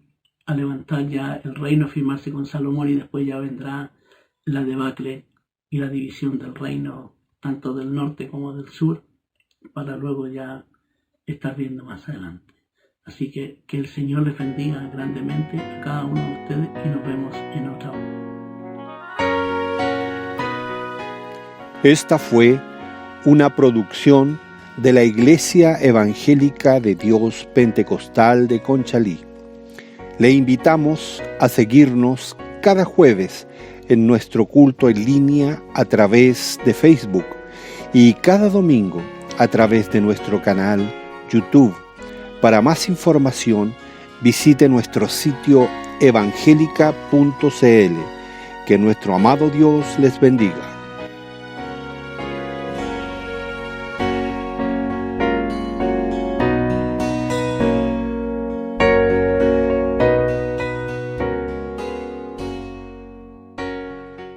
Speaker 1: a levantar ya el reino, a firmarse con Salomón, y después ya vendrá la debacle y la división del reino, tanto del norte como del sur, para luego ya estar viendo más adelante. Así que el Señor les bendiga grandemente a cada uno de ustedes y nos vemos en otra hora.
Speaker 2: Esta fue una producción de la Iglesia Evangélica de Dios Pentecostal de Conchalí. Le invitamos a seguirnos cada jueves en nuestro culto en línea a través de Facebook y cada domingo a través de nuestro canal YouTube. Para más información, visite nuestro sitio evangelica.cl. Que nuestro amado Dios les bendiga.